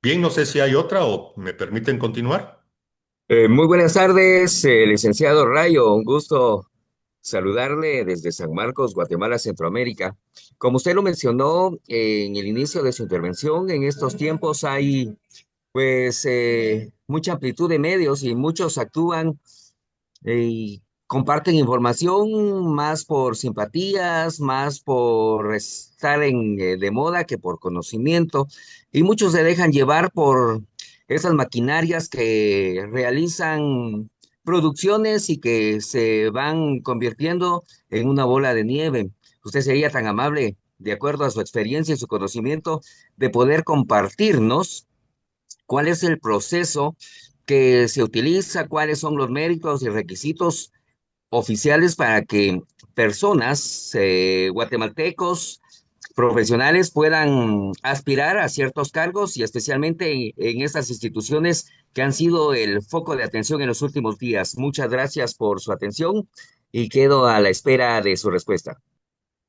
Bien, no sé si hay otra o me permiten continuar. Muy buenas tardes, licenciado Rayo. Un gusto saludarle desde San Marcos, Guatemala, Centroamérica. Como usted lo mencionó en el inicio de su intervención, en estos tiempos hay mucha amplitud de medios y muchos actúan y comparten información más por simpatías, más por estar de moda que por conocimiento, y muchos se dejan llevar por esas maquinarias que realizan producciones y que se van convirtiendo en una bola de nieve. Usted sería tan amable, de acuerdo a su experiencia y su conocimiento, de poder compartirnos cuál es el proceso que se utiliza, cuáles son los méritos y requisitos oficiales para que personas, guatemaltecos, profesionales puedan aspirar a ciertos cargos y especialmente en estas instituciones que han sido el foco de atención en los últimos días. Muchas gracias por su atención y quedo a la espera de su respuesta.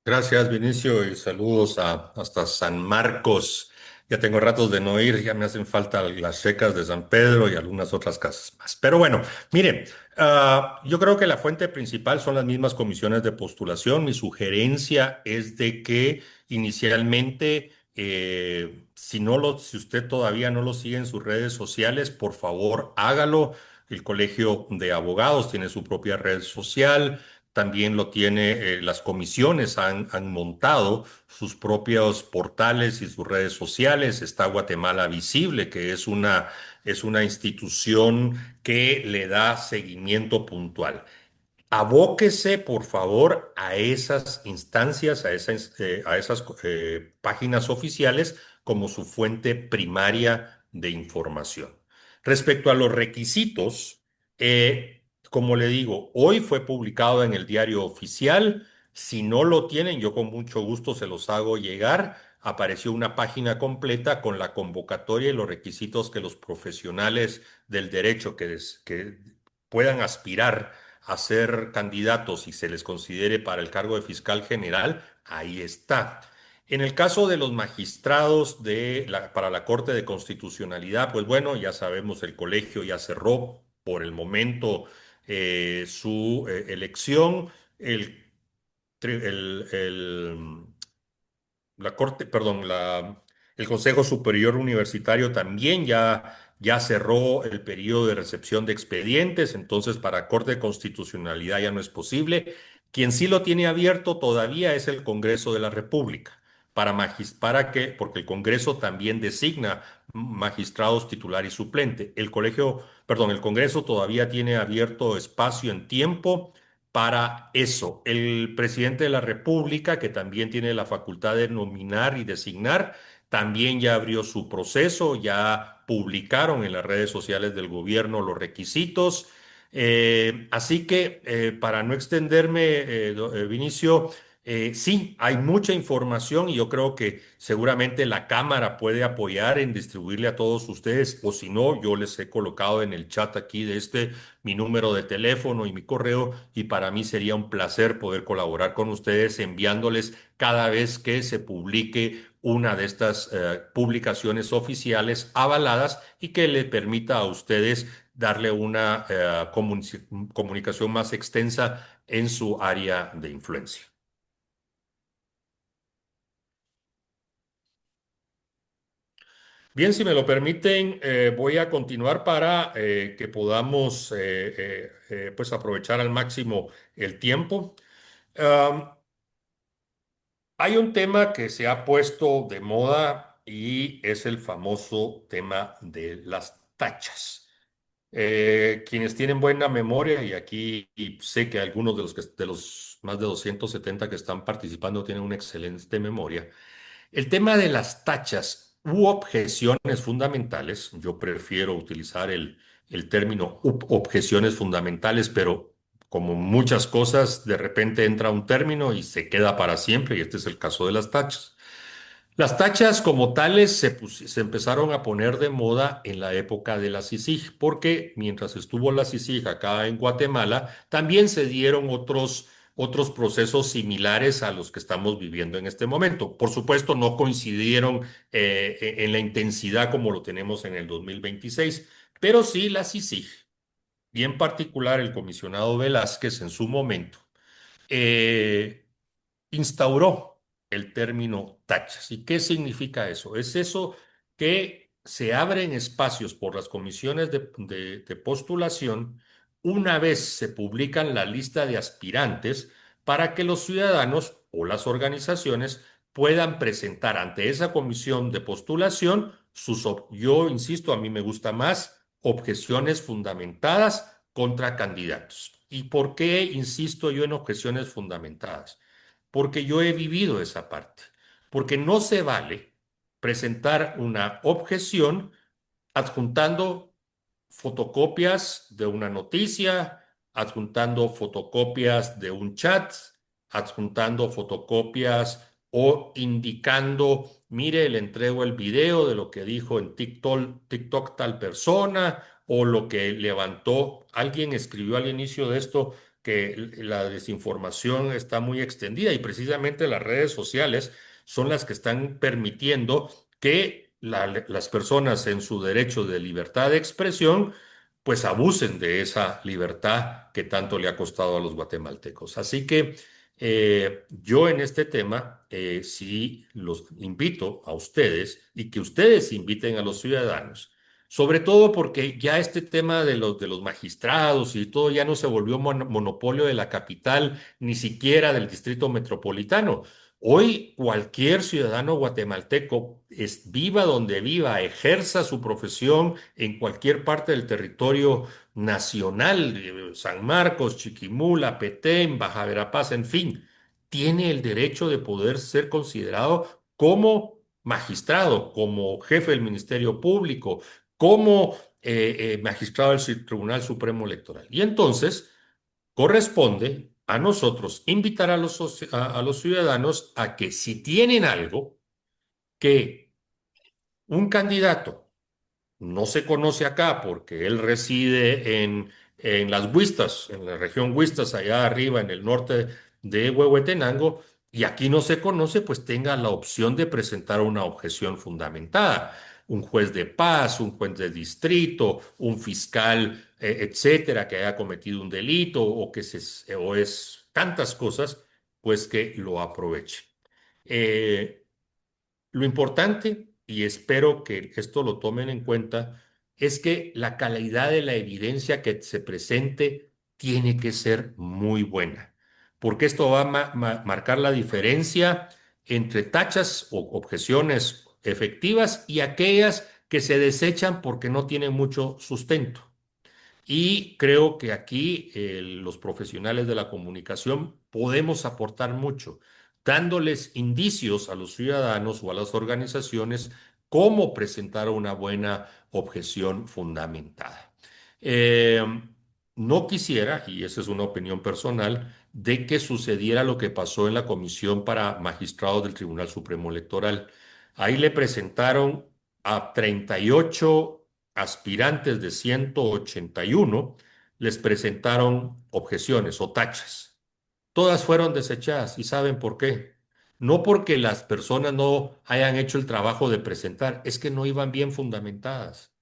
Gracias, Vinicio, y saludos hasta San Marcos. Ya tengo ratos de no ir, ya me hacen falta las secas de San Pedro y algunas otras casas más. Pero bueno, miren, yo creo que la fuente principal son las mismas comisiones de postulación. Mi sugerencia es de que inicialmente, si usted todavía no lo sigue en sus redes sociales, por favor hágalo. El Colegio de Abogados tiene su propia red social. También lo tiene, las comisiones han montado sus propios portales y sus redes sociales. Está Guatemala Visible, que es una institución que le da seguimiento puntual. Abóquese, por favor, a esas instancias, a esas páginas oficiales como su fuente primaria de información. Respecto a los requisitos, como le digo, hoy fue publicado en el diario oficial. Si no lo tienen, yo con mucho gusto se los hago llegar. Apareció una página completa con la convocatoria y los requisitos que los profesionales del derecho que puedan aspirar a ser candidatos y se les considere para el cargo de fiscal general, ahí está. En el caso de los magistrados para la Corte de Constitucionalidad, pues bueno, ya sabemos, el colegio ya cerró por el momento su elección. El, tri- el, la Corte, perdón, el Consejo Superior Universitario también ya cerró el periodo de recepción de expedientes, entonces para Corte de Constitucionalidad ya no es posible. Quien sí lo tiene abierto todavía es el Congreso de la República, porque el Congreso también designa magistrados titular y suplente. El Congreso todavía tiene abierto espacio en tiempo para eso. El presidente de la República, que también tiene la facultad de nominar y designar, también ya abrió su proceso, ya publicaron en las redes sociales del gobierno los requisitos. Así que para no extenderme, Vinicio, sí, hay mucha información y yo creo que seguramente la Cámara puede apoyar en distribuirle a todos ustedes, o si no, yo les he colocado en el chat aquí de mi número de teléfono y mi correo, y para mí sería un placer poder colaborar con ustedes enviándoles cada vez que se publique una de estas publicaciones oficiales avaladas y que le permita a ustedes darle una comunicación más extensa en su área de influencia. Bien, si me lo permiten, voy a continuar para que podamos pues aprovechar al máximo el tiempo. Um, Hay un tema que se ha puesto de moda y es el famoso tema de las tachas. Quienes tienen buena memoria, y aquí sé que algunos de los más de 270 que están participando tienen una excelente memoria. El tema de las tachas u objeciones fundamentales, yo prefiero utilizar el término objeciones fundamentales, pero como muchas cosas, de repente entra un término y se queda para siempre, y este es el caso de las tachas. Las tachas como tales se empezaron a poner de moda en la época de la CICIG, porque mientras estuvo la CICIG acá en Guatemala, también se dieron otros procesos similares a los que estamos viviendo en este momento. Por supuesto, no coincidieron en la intensidad como lo tenemos en el 2026, pero sí la CICIG, y en particular el comisionado Velázquez en su momento. eh, Instauró el término tachas. ¿Y qué significa eso? Es eso que se abren espacios por las comisiones de postulación una vez se publican la lista de aspirantes para que los ciudadanos o las organizaciones puedan presentar ante esa comisión de postulación yo insisto, a mí me gusta más objeciones fundamentadas contra candidatos. ¿Y por qué insisto yo en objeciones fundamentadas? Porque yo he vivido esa parte, porque no se vale presentar una objeción adjuntando fotocopias de una noticia, adjuntando fotocopias de un chat, adjuntando fotocopias o indicando, mire, le entrego el video de lo que dijo en TikTok tal persona o lo que levantó. Alguien escribió al inicio de esto que la desinformación está muy extendida y precisamente las redes sociales son las que están permitiendo que las personas en su derecho de libertad de expresión pues abusen de esa libertad que tanto le ha costado a los guatemaltecos. Así que yo en este tema sí los invito a ustedes y que ustedes inviten a los ciudadanos, sobre todo porque ya este tema de los magistrados y todo ya no se volvió monopolio de la capital, ni siquiera del distrito metropolitano. Hoy cualquier ciudadano guatemalteco, viva donde viva, ejerza su profesión en cualquier parte del territorio nacional, San Marcos, Chiquimula, Petén, Baja Verapaz, en fin, tiene el derecho de poder ser considerado como magistrado, como jefe del Ministerio Público, como magistrado del Tribunal Supremo Electoral. Y entonces corresponde a nosotros invitar a a los ciudadanos a que si tienen algo que un candidato no se conoce acá porque él reside en las Huistas, en la región Huistas, allá arriba en el norte de Huehuetenango, y aquí no se conoce, pues tenga la opción de presentar una objeción fundamentada. Un juez de paz, un juez de distrito, un fiscal, etcétera, que haya cometido un delito o es tantas cosas, pues que lo aproveche. Eh, lo importante, y espero que esto lo tomen en cuenta, es que la calidad de la evidencia que se presente tiene que ser muy buena, porque esto va a marcar la diferencia entre tachas o objeciones efectivas y aquellas que se desechan porque no tienen mucho sustento. Y creo que aquí los profesionales de la comunicación podemos aportar mucho, dándoles indicios a los ciudadanos o a las organizaciones cómo presentar una buena objeción fundamentada. Eh, no quisiera, y esa es una opinión personal, de que sucediera lo que pasó en la comisión para magistrados del Tribunal Supremo Electoral. Ahí le presentaron a 38 aspirantes de 181, les presentaron objeciones o tachas. Todas fueron desechadas. ¿Y saben por qué? No porque las personas no hayan hecho el trabajo de presentar, es que no iban bien fundamentadas.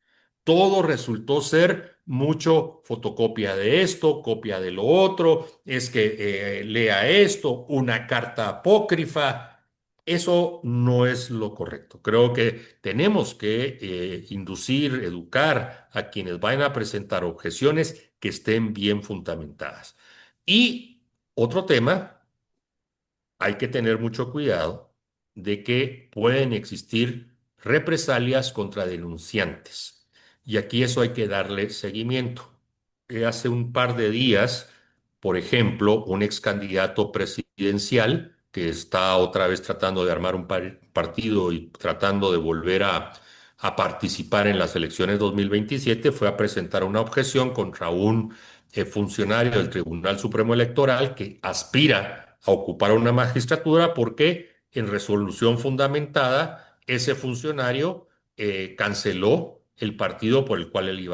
Todo resultó ser mucho fotocopia de esto, copia de lo otro, es que lea esto, una carta apócrifa. Eso no es lo correcto. Creo que tenemos que inducir, educar a quienes vayan a presentar objeciones que estén bien fundamentadas. Y otro tema, hay que tener mucho cuidado de que pueden existir represalias contra denunciantes. Y aquí eso hay que darle seguimiento. Hace un par de días, por ejemplo, un ex candidato presidencial que está otra vez tratando de armar un partido y tratando de volver a participar en las elecciones 2027 fue a presentar una objeción contra un funcionario del Tribunal Supremo Electoral que aspira a ocupar una magistratura porque en resolución fundamentada ese funcionario canceló el partido por el cual él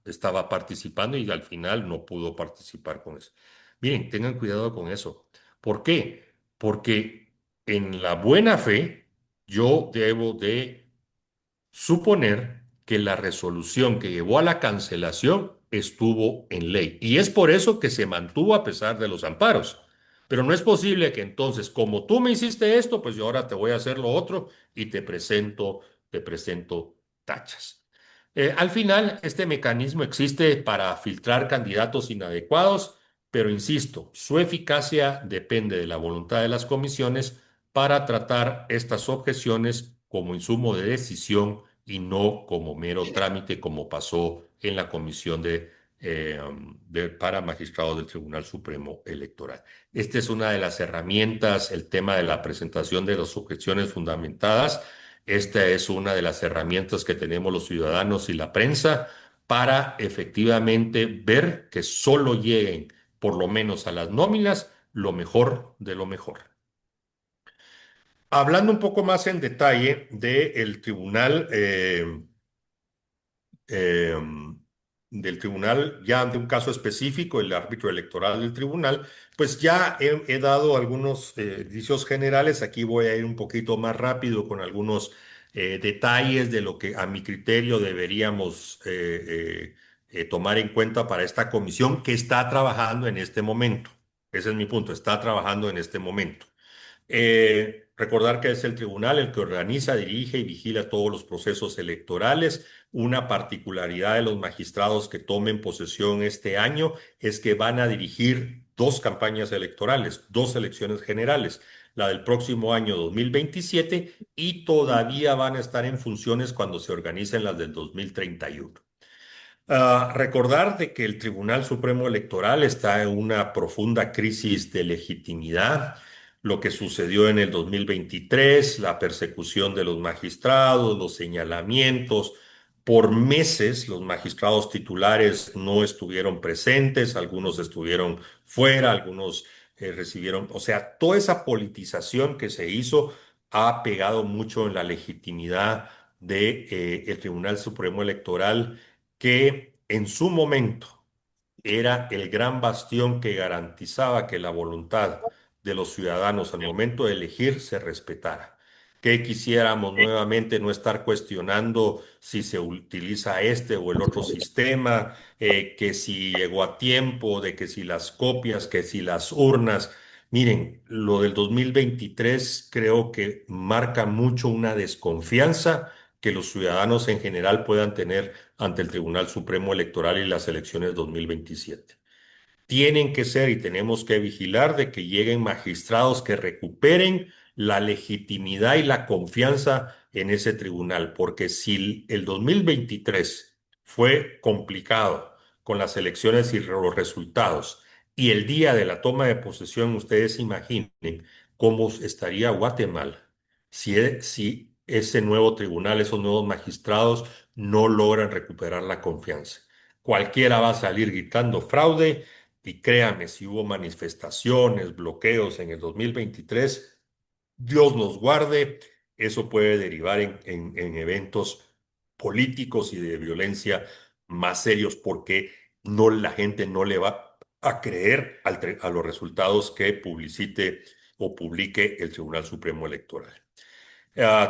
estaba participando y al final no pudo participar con eso. Miren, tengan cuidado con eso. ¿Por qué? Porque en la buena fe yo debo de suponer que la resolución que llevó a la cancelación estuvo en ley. Y es por eso que se mantuvo a pesar de los amparos. Pero no es posible que entonces, como tú me hiciste esto, pues yo ahora te voy a hacer lo otro y te presento tachas. Al final, este mecanismo existe para filtrar candidatos inadecuados, pero insisto, su eficacia depende de la voluntad de las comisiones para tratar estas objeciones como insumo de decisión y no como mero trámite, como pasó en la comisión para magistrados del Tribunal Supremo Electoral. Esta es una de las herramientas, el tema de la presentación de las objeciones fundamentadas. Esta es una de las herramientas que tenemos los ciudadanos y la prensa para efectivamente ver que solo lleguen, por lo menos a las nóminas, lo mejor de lo mejor. Hablando un poco más en detalle eh, del tribunal, ya de un caso específico, el árbitro electoral del tribunal, pues ya he dado algunos indicios generales. Aquí voy a ir un poquito más rápido con algunos detalles de lo que a mi criterio deberíamos tomar en cuenta para esta comisión que está trabajando en este momento. Ese es mi punto, está trabajando en este momento. Recordar que es el tribunal el que organiza, dirige y vigila todos los procesos electorales. Una particularidad de los magistrados que tomen posesión este año es que van a dirigir dos campañas electorales, dos elecciones generales, la del próximo año 2027 y todavía van a estar en funciones cuando se organicen las del 2031. Recordar de que el Tribunal Supremo Electoral está en una profunda crisis de legitimidad. Lo que sucedió en el 2023, la persecución de los magistrados, los señalamientos, Por meses los magistrados titulares no estuvieron presentes, algunos estuvieron fuera, algunos recibieron, o sea, toda esa politización que se hizo ha pegado mucho en la legitimidad de, el Tribunal Supremo Electoral, que en su momento era el gran bastión que garantizaba que la voluntad de los ciudadanos al momento de elegir se respetara. Que quisiéramos nuevamente no estar cuestionando si se utiliza este o el otro sistema, que si llegó a tiempo, de que si las copias, que si las urnas. Miren, lo del 2023 creo que marca mucho una desconfianza que los ciudadanos en general puedan tener ante el Tribunal Supremo Electoral y las elecciones 2027. Tienen que ser y tenemos que vigilar de que lleguen magistrados que recuperen la legitimidad y la confianza en ese tribunal, porque si el 2023 fue complicado con las elecciones y los resultados, y el día de la toma de posesión, ustedes imaginen cómo estaría Guatemala si ese nuevo tribunal, esos nuevos magistrados no logran recuperar la confianza. Cualquiera va a salir gritando fraude y créame, si hubo manifestaciones, bloqueos en el 2023, Dios nos guarde, eso puede derivar en eventos políticos y de violencia más serios porque la gente no le va a creer a los resultados que publicite o publique el Tribunal Supremo Electoral.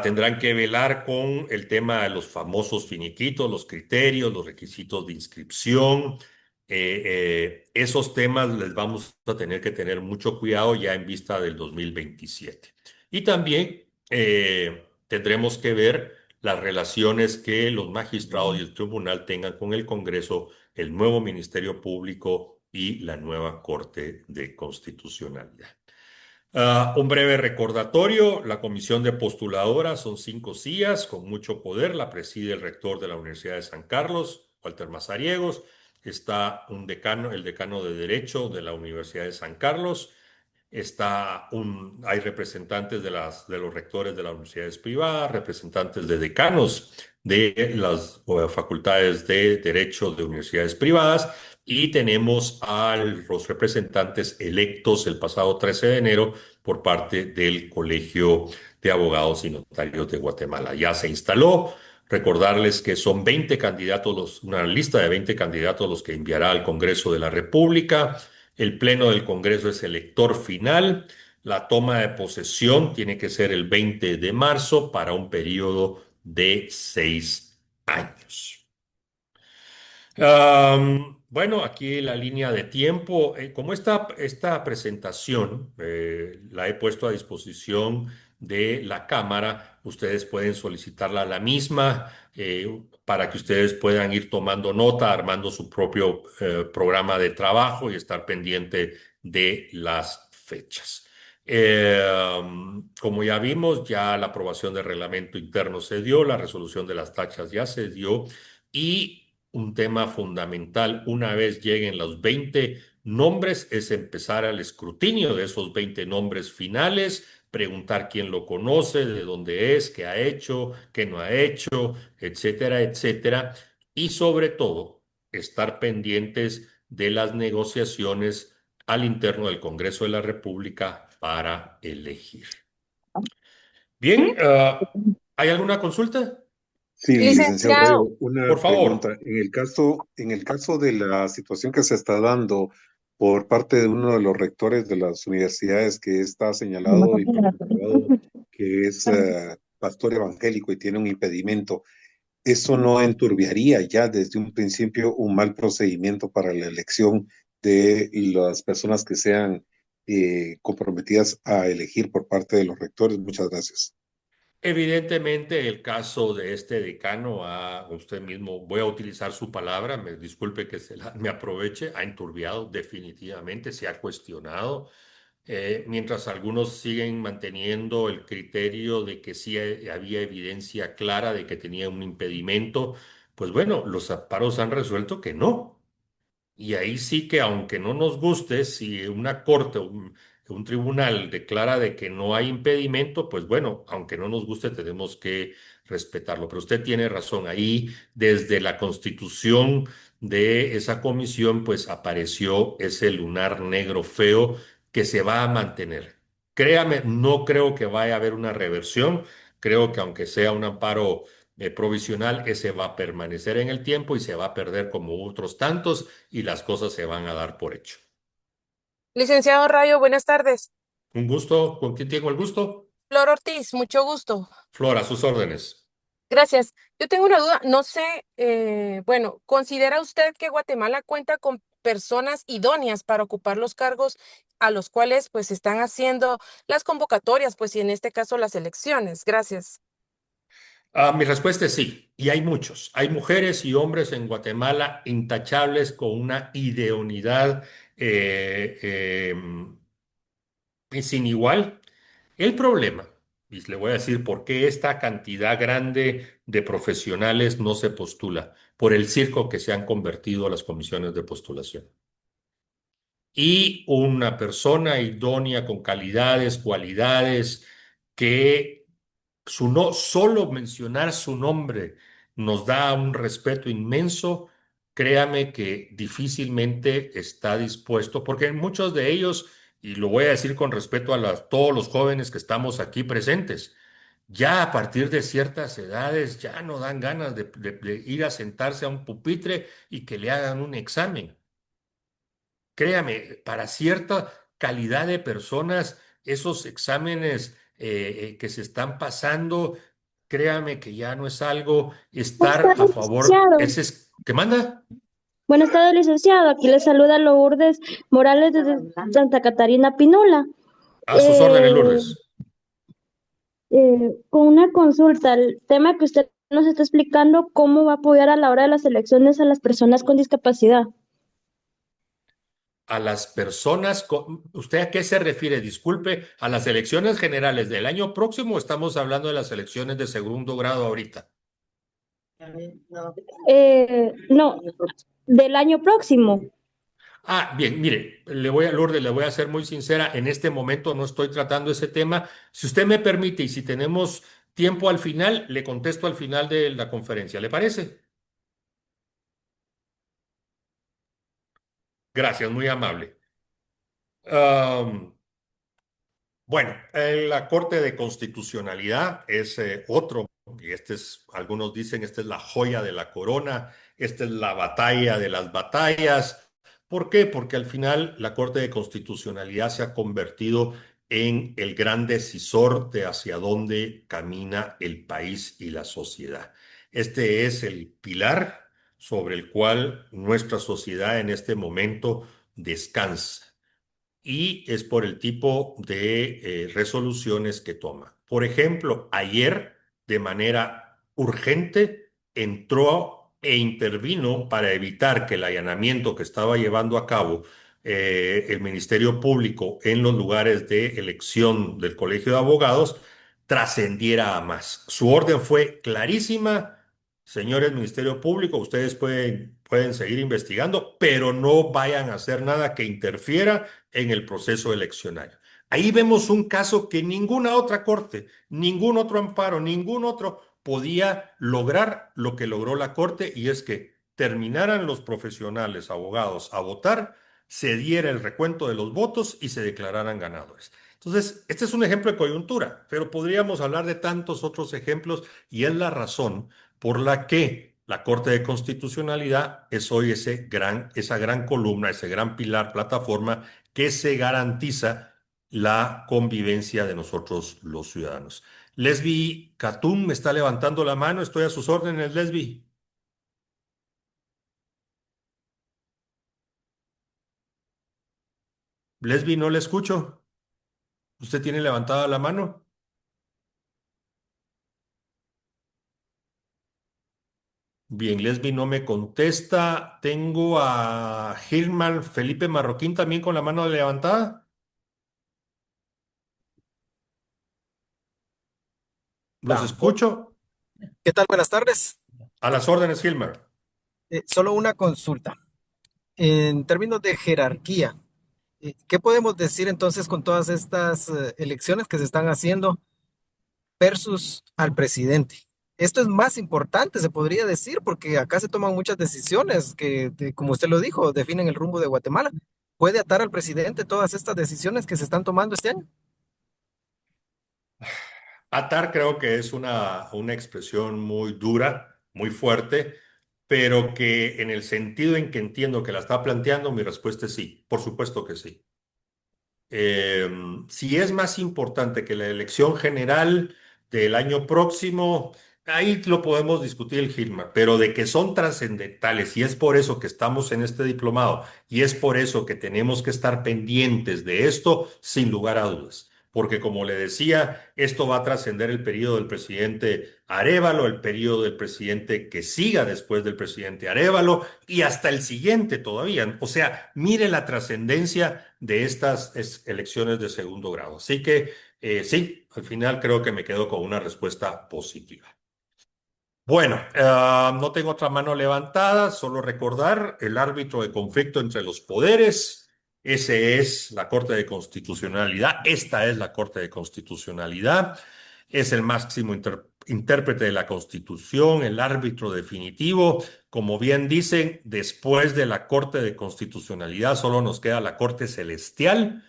Tendrán que velar con el tema de los famosos finiquitos, los criterios, los requisitos de inscripción. Esos temas les vamos a tener que tener mucho cuidado ya en vista del 2027. Y también tendremos que ver las relaciones que los magistrados y el tribunal tengan con el Congreso, el nuevo Ministerio Público y la nueva Corte de Constitucionalidad. Un breve recordatorio, la comisión de postuladoras son 5 sillas con mucho poder, la preside el rector de la Universidad de San Carlos, Walter Mazariegos, está el decano de Derecho de la Universidad de San Carlos, hay representantes de los rectores de las universidades privadas, representantes de decanos de las facultades de Derecho de universidades privadas y tenemos a los representantes electos el pasado 13 de enero por parte del Colegio de Abogados y Notarios de Guatemala. Ya se instaló. Recordarles que son 20 candidatos, una lista de 20 candidatos los que enviará al Congreso de la República. El Pleno del Congreso es elector final. La toma de posesión tiene que ser el 20 de marzo para un periodo de 6 años. Bueno, aquí la línea de tiempo. Como esta presentación la he puesto a disposición de la Cámara, ustedes pueden solicitarla a la misma para que ustedes puedan ir tomando nota, armando su propio programa de trabajo y estar pendiente de las fechas. Como ya vimos, ya la aprobación del reglamento interno se dio, la resolución de las tachas ya se dio y un tema fundamental una vez lleguen los 20 nombres es empezar al escrutinio de esos 20 nombres finales, preguntar quién lo conoce, de dónde es, qué ha hecho, qué no ha hecho, etcétera, etcétera. Y sobre todo, estar pendientes de las negociaciones al interno del Congreso de la República para elegir. Bien, ¿hay alguna consulta? Sí, licenciado Licenciado, Rodrigo, una Por favor. pregunta. En el caso de la situación que se está dando por parte de uno de los rectores de las universidades que está señalado y comprobado que es pastor evangélico y tiene un impedimento, ¿eso no enturbiaría ya desde un principio un mal procedimiento para la elección de las personas que sean comprometidas a elegir por parte de los rectores? Muchas gracias. Evidentemente, el caso de este decano, usted mismo, voy a utilizar su palabra, me disculpe que me aproveche, ha enturbiado definitivamente, se ha cuestionado, mientras algunos siguen manteniendo el criterio de que sí había evidencia clara de que tenía un impedimento, pues bueno, los amparos han resuelto que no. Y ahí sí que, aunque no nos guste, si una corte un tribunal declara de que no hay impedimento, pues bueno, aunque no nos guste, tenemos que respetarlo. Pero usted tiene razón, ahí desde la constitución de esa comisión, pues apareció ese lunar negro feo que se va a mantener. Créame, no creo que vaya a haber una reversión. Creo que aunque sea un amparo provisional, ese va a permanecer en el tiempo y se va a perder como otros tantos y las cosas se van a dar por hecho. Licenciado Rayo, buenas tardes. Un gusto. ¿Con quién tengo el gusto? Flor Ortiz, mucho gusto. Flora, a sus órdenes. Gracias. Yo tengo una duda, no sé, bueno, ¿considera usted que Guatemala cuenta con personas idóneas para ocupar los cargos a los cuales pues están haciendo las convocatorias, pues y en este caso las elecciones? Gracias. Mi respuesta es sí, y hay muchos. Hay mujeres y hombres en Guatemala intachables con una idoneidad eh, eh, sin igual. El problema, y le voy a decir por qué esta cantidad grande de profesionales no se postula, por el circo que se han convertido las comisiones de postulación. Y una persona idónea con calidades, cualidades, que solo mencionar su nombre nos da un respeto inmenso. Créame que difícilmente está dispuesto, porque muchos de ellos, y lo voy a decir con respeto a todos los jóvenes que estamos aquí presentes, ya a partir de ciertas edades ya no dan ganas de ir a sentarse a un pupitre y que le hagan un examen. Créame, para cierta calidad de personas, esos exámenes que se están pasando, créame que ya no es algo Buenas estar a tardes, favor. licenciado. Ese es, ¿qué manda? Buenas tardes, licenciado. Aquí le saluda Lourdes Morales desde Santa Catarina Pinula. A sus órdenes, Eh, Lourdes. con una consulta, el tema que usted nos está explicando, ¿cómo va a apoyar a la hora de las elecciones a las personas con discapacidad? A las personas, ¿usted a qué se refiere? Disculpe, ¿a las elecciones generales del año próximo o estamos hablando de las elecciones de segundo grado ahorita? No, del año próximo. Bien, mire, Lourdes, le voy a ser muy sincera, en este momento no estoy tratando ese tema. Si usted me permite y si tenemos tiempo al final, le contesto al final de la conferencia, ¿le parece? Gracias, muy amable. Bueno, la Corte de Constitucionalidad es otro, y algunos dicen, esta es la joya de la corona, esta es la batalla de las batallas. ¿Por qué? Porque al final la Corte de Constitucionalidad se ha convertido en el gran decisor de hacia dónde camina el país y la sociedad. Este es el pilar sobre el cual nuestra sociedad en este momento descansa y es por el tipo de resoluciones que toma. Por ejemplo, ayer, de manera urgente, entró e intervino para evitar que el allanamiento que estaba llevando a cabo el Ministerio Público en los lugares de elección del Colegio de Abogados trascendiera a más. Su orden fue clarísima. Señores Ministerio Público, ustedes pueden seguir investigando, pero no vayan a hacer nada que interfiera en el proceso eleccionario. Ahí vemos un caso que ninguna otra corte, ningún otro amparo, ningún otro podía lograr lo que logró la corte, y es que terminaran los profesionales, abogados, a votar, se diera el recuento de los votos y se declararan ganadores. Entonces, este es un ejemplo de coyuntura, pero podríamos hablar de tantos otros ejemplos y es la razón por la que la Corte de Constitucionalidad es hoy esa gran columna, ese gran pilar, plataforma que se garantiza la convivencia de nosotros los ciudadanos. Lesbi Catún me está levantando la mano, estoy a sus órdenes, Lesbi. Lesbi, no le escucho. ¿Usted tiene levantada la mano? Bien, Lesbi no me contesta. Tengo a Gilman Felipe Marroquín también con la mano levantada. Los escucho. ¿Qué tal? Buenas tardes. A las órdenes, Gilmer. Solo una consulta. En términos de jerarquía, ¿Qué podemos decir entonces con todas estas elecciones que se están haciendo versus al presidente? Esto es más importante, se podría decir, porque acá se toman muchas decisiones que, como usted lo dijo, definen el rumbo de Guatemala. ¿Puede atar al presidente todas estas decisiones que se están tomando este año? Atar creo que es una expresión muy dura, muy fuerte, pero que en el sentido en que entiendo que la está planteando, mi respuesta es sí, por supuesto que sí. Eh, si es más importante que la elección general del año próximo, ahí lo podemos discutir el Gilmar, pero de que son trascendentales y es por eso que estamos en este diplomado y es por eso que tenemos que estar pendientes de esto, sin lugar a dudas. Porque como le decía, esto va a trascender el periodo del presidente Arévalo, el periodo del presidente que siga después del presidente Arévalo y hasta el siguiente todavía. O sea, mire la trascendencia de estas elecciones de segundo grado. Así que sí, al final creo que me quedo con una respuesta positiva. Bueno, no tengo otra mano levantada, solo recordar el árbitro de conflicto entre los poderes. Ese es la Corte de Constitucionalidad. Esta es la Corte de Constitucionalidad. Es el máximo intérprete de la Constitución, el árbitro definitivo. Como bien dicen, después de la Corte de Constitucionalidad solo nos queda la Corte Celestial.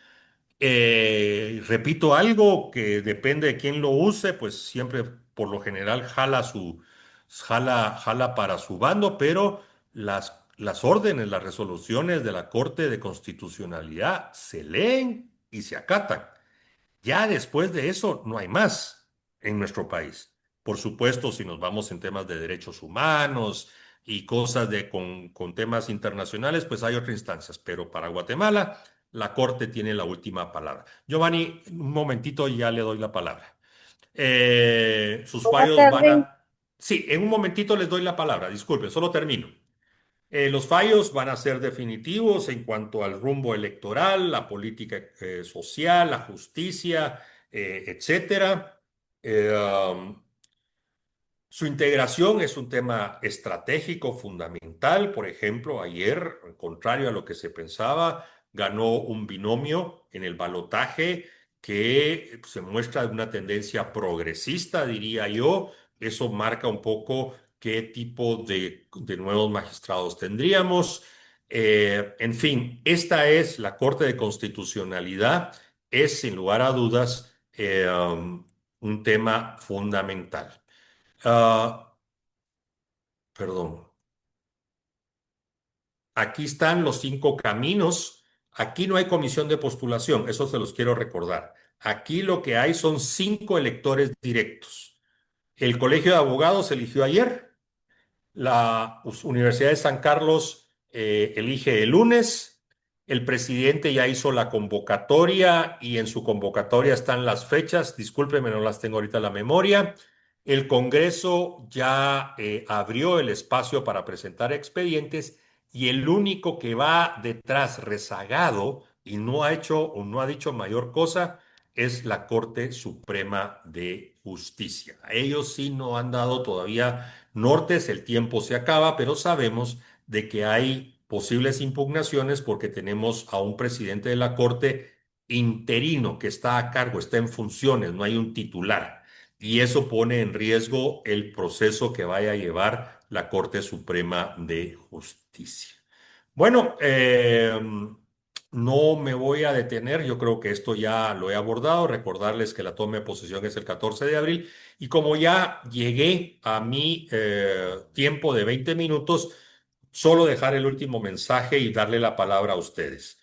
Repito algo que depende de quién lo use, pues siempre por lo general jala para su bando, pero las órdenes, las resoluciones de la Corte de Constitucionalidad se leen y se acatan. Ya después de eso no hay más en nuestro país. Por supuesto, si nos vamos en temas de derechos humanos y cosas con temas internacionales, pues hay otras instancias. Pero para Guatemala, la Corte tiene la última palabra. Giovanni, un momentito y ya le doy la palabra. Sus Buenas fallos van tardes. a... Sí, en un momentito les doy la palabra. Disculpe, solo termino. Los fallos van a ser definitivos en cuanto al rumbo electoral, la política social, la justicia, etcétera. Eh, um, Su integración es un tema estratégico fundamental. Por ejemplo, ayer, contrario a lo que se pensaba, ganó un binomio en el balotaje que se muestra una tendencia progresista, diría yo. Eso marca un poco qué tipo de nuevos magistrados tendríamos. En fin, esta es la Corte de Constitucionalidad, es sin lugar a dudas un tema fundamental. Ah, perdón. Aquí están los 5 caminos. Aquí no hay comisión de postulación, eso se los quiero recordar. Aquí lo que hay son 5 electores directos. El Colegio de Abogados eligió ayer. La Universidad de San Carlos elige el lunes. El presidente ya hizo la convocatoria y en su convocatoria están las fechas. Discúlpeme, no las tengo ahorita en la memoria. El Congreso ya abrió el espacio para presentar expedientes y el único que va detrás rezagado y no ha hecho o no ha dicho mayor cosa es la Corte Suprema de Justicia. A ellos sí no han dado todavía nortes, el tiempo se acaba, pero sabemos de que hay posibles impugnaciones porque tenemos a un presidente de la Corte interino que está a cargo, está en funciones, no hay un titular. Y eso pone en riesgo el proceso que vaya a llevar la Corte Suprema de Justicia. Bueno, no me voy a detener, yo creo que esto ya lo he abordado, recordarles que la toma de posesión es el 14 de abril y como ya llegué a mi tiempo de 20 minutos, solo dejar el último mensaje y darle la palabra a ustedes.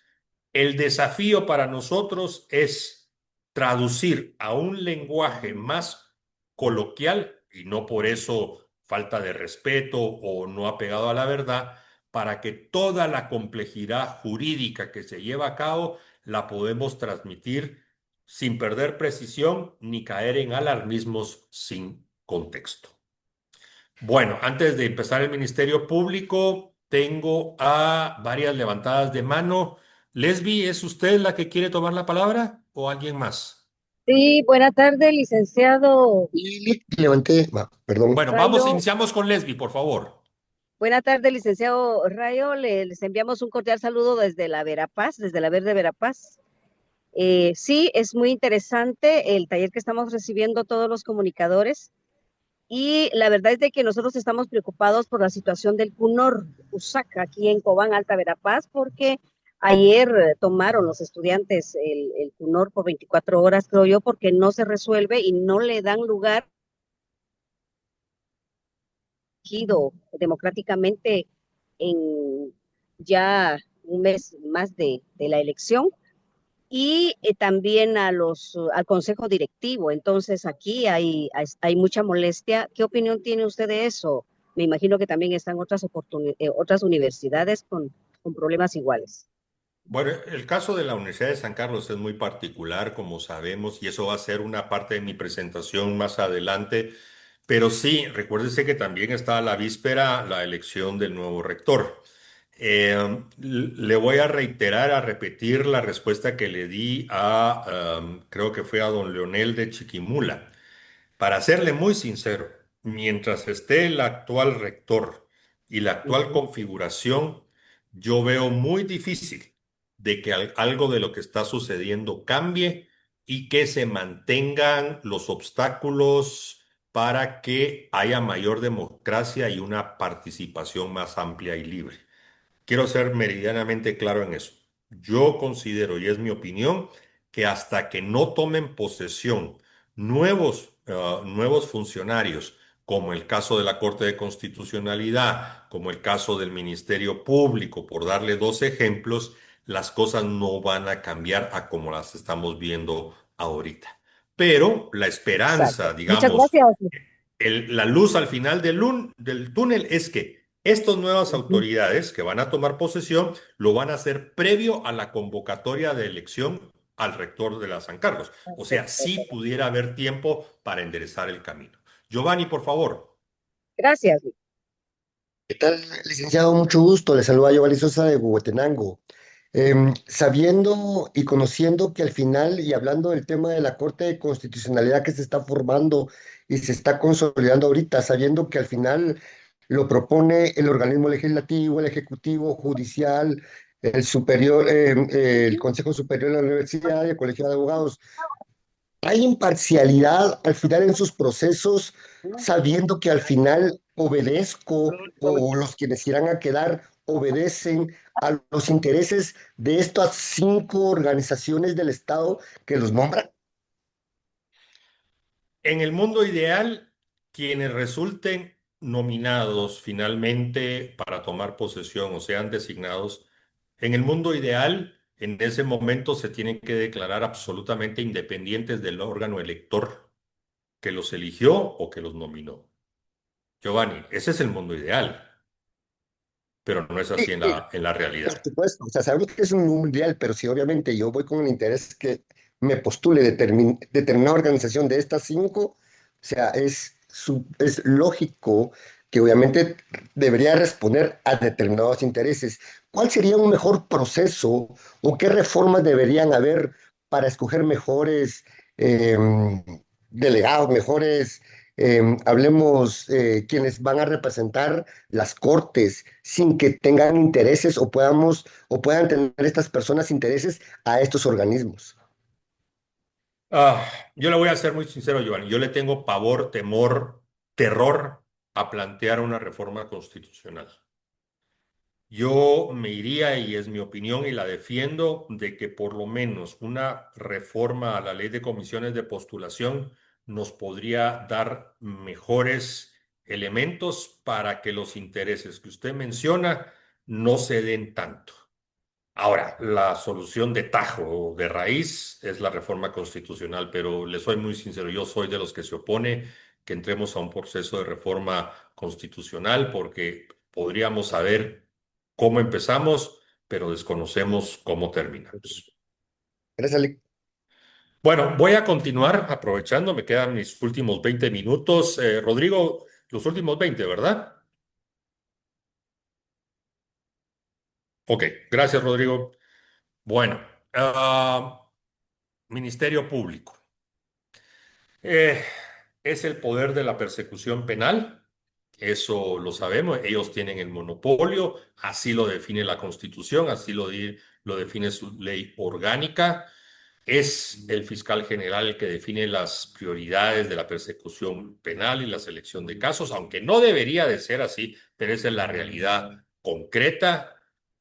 El desafío para nosotros es traducir a un lenguaje más coloquial y no por eso falta de respeto o no apegado a la verdad, para que toda la complejidad jurídica que se lleva a cabo la podemos transmitir sin perder precisión ni caer en alarmismos sin contexto. Bueno, antes de empezar el Ministerio Público, tengo a varias levantadas de mano. Lesbi, ¿es usted la que quiere tomar la palabra o alguien más? Sí, buena tarde, licenciado Y levanté, perdón. Bueno, Jairo. iniciamos con Lesbi, por favor. Buena tarde, licenciado Rayo. Les enviamos un cordial saludo desde la Verapaz, desde la Verde Verapaz. Sí, es muy interesante el taller que estamos recibiendo todos los comunicadores y la verdad es de que nosotros estamos preocupados por la situación del CUNOR USAC aquí en Cobán, Alta Verapaz, porque ayer tomaron los estudiantes el CUNOR por 24 horas, creo yo, porque no se resuelve y no le dan lugar elegido democráticamente en ya un mes más de la elección y también al consejo directivo. Entonces aquí hay mucha molestia. ¿Qué opinión tiene usted de eso? Me imagino que también están otras universidades con problemas iguales. Bueno, el caso de la Universidad de San Carlos es muy particular, como sabemos, y eso va a ser una parte de mi presentación más adelante. Pero sí, recuérdese que también está a la víspera la elección del nuevo rector. Le voy a reiterar, a repetir la respuesta que le di creo que fue a don Leonel de Chiquimula. Para serle muy sincero, mientras esté el actual rector y la actual Ujú. configuración, yo veo muy difícil de que algo de lo que está sucediendo cambie y que se mantengan los obstáculos para que haya mayor democracia y una participación más amplia y libre. Quiero ser meridianamente claro en eso. Yo considero, y es mi opinión, que hasta que no tomen posesión nuevos funcionarios, como el caso de la Corte de Constitucionalidad, como el caso del Ministerio Público, por darle dos ejemplos, las cosas no van a cambiar a como las estamos viendo ahorita. Pero la esperanza, Exacto. Muchas digamos, gracias. la luz al final del túnel es que estas nuevas Ujú. autoridades que van a tomar posesión lo van a hacer previo a la convocatoria de elección al rector de la San Carlos. O sea, sí pudiera haber tiempo para enderezar el camino. Giovanni, por favor. Gracias. ¿Qué tal, licenciado? Mucho gusto. Le saluda Giovanni Sosa de Huehuetenango. Sabiendo y conociendo que al final, y hablando del tema de la Corte de Constitucionalidad que se está formando y se está consolidando ahorita, sabiendo que al final lo propone el organismo legislativo, el ejecutivo, judicial, el superior, el Consejo Superior de la Universidad y el Colegio de Abogados. ¿Hay imparcialidad al final en sus procesos, sabiendo que al final obedezco o los quienes irán a quedar obedecen a los intereses de estas 5 organizaciones del Estado que los nombran? En el mundo ideal, quienes resulten nominados finalmente para tomar posesión o sean designados, en el mundo ideal, en ese momento se tienen que declarar absolutamente independientes del órgano elector que los eligió o que los nominó. Giovanni, ese es el mundo ideal, pero no es Sí, así en la por realidad. supuesto, o sea, sabemos que es un mundial, pero si obviamente yo voy con el interés que me postule determinada organización de estas 5, o sea, es lógico que obviamente debería responder a determinados intereses. ¿Cuál sería un mejor proceso o qué reformas deberían haber para escoger mejores delegados, mejores, hablemos, quienes van a representar las cortes sin que tengan intereses o puedan tener estas personas intereses a estos organismos? Ah, yo le voy a ser muy sincero, Giovanni. Yo le tengo pavor, temor, terror a plantear una reforma constitucional. Yo me iría, y es mi opinión y la defiendo, de que por lo menos una reforma a la ley de comisiones de postulación nos podría dar mejores elementos para que los intereses que usted menciona no se den tanto. Ahora, la solución de tajo o de raíz es la reforma constitucional, pero le soy muy sincero, yo soy de los que se opone que entremos a un proceso de reforma constitucional porque podríamos saber cómo empezamos, pero desconocemos cómo terminamos. Gracias, Ale. Bueno, voy a continuar aprovechando, me quedan mis últimos 20 minutos. Rodrigo, los últimos 20, ¿verdad? Ok, gracias, Rodrigo. Bueno, Ministerio Público. Eh, es el poder de la persecución penal. eso lo sabemos, ellos tienen el monopolio, así lo define la Constitución, así lo define su ley orgánica. Es el fiscal general el que define las prioridades de la persecución penal y la selección de casos, aunque no debería de ser así, pero esa es la realidad concreta.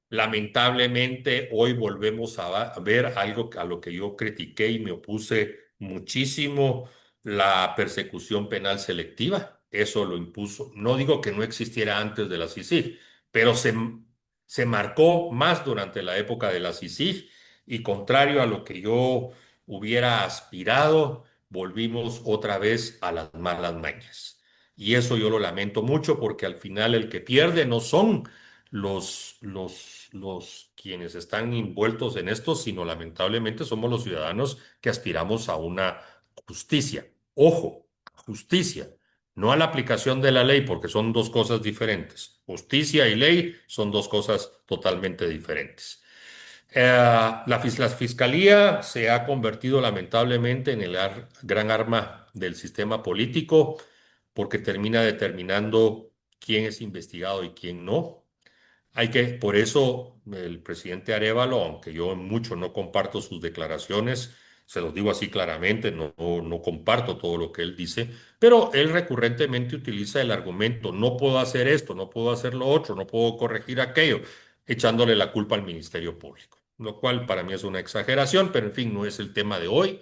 Lamentablemente, hoy volvemos a ver algo a lo que yo critiqué y me opuse muchísimo, la persecución penal selectiva. Eso lo impuso. No digo que no existiera antes de la CICIG, pero se marcó más durante la época de la CICIG y contrario a lo que yo hubiera aspirado, volvimos otra vez a las malas mañas. Y eso yo lo lamento mucho porque al final el que pierde no son los quienes están envueltos en esto, sino lamentablemente somos los ciudadanos que aspiramos a una justicia. Ojo, justicia, no a la aplicación de la ley, porque son dos cosas diferentes. Justicia y ley son dos cosas totalmente diferentes. La fiscalía se ha convertido lamentablemente en el gran arma del sistema político porque termina determinando quién es investigado y quién no. Por eso el presidente Arévalo, aunque yo mucho no comparto sus declaraciones, se los digo así claramente, no comparto todo lo que él dice, pero él recurrentemente utiliza el argumento, no puedo hacer esto, no puedo hacer lo otro, no puedo corregir aquello, echándole la culpa al Ministerio Público, lo cual para mí es una exageración, pero en fin, no es el tema de hoy.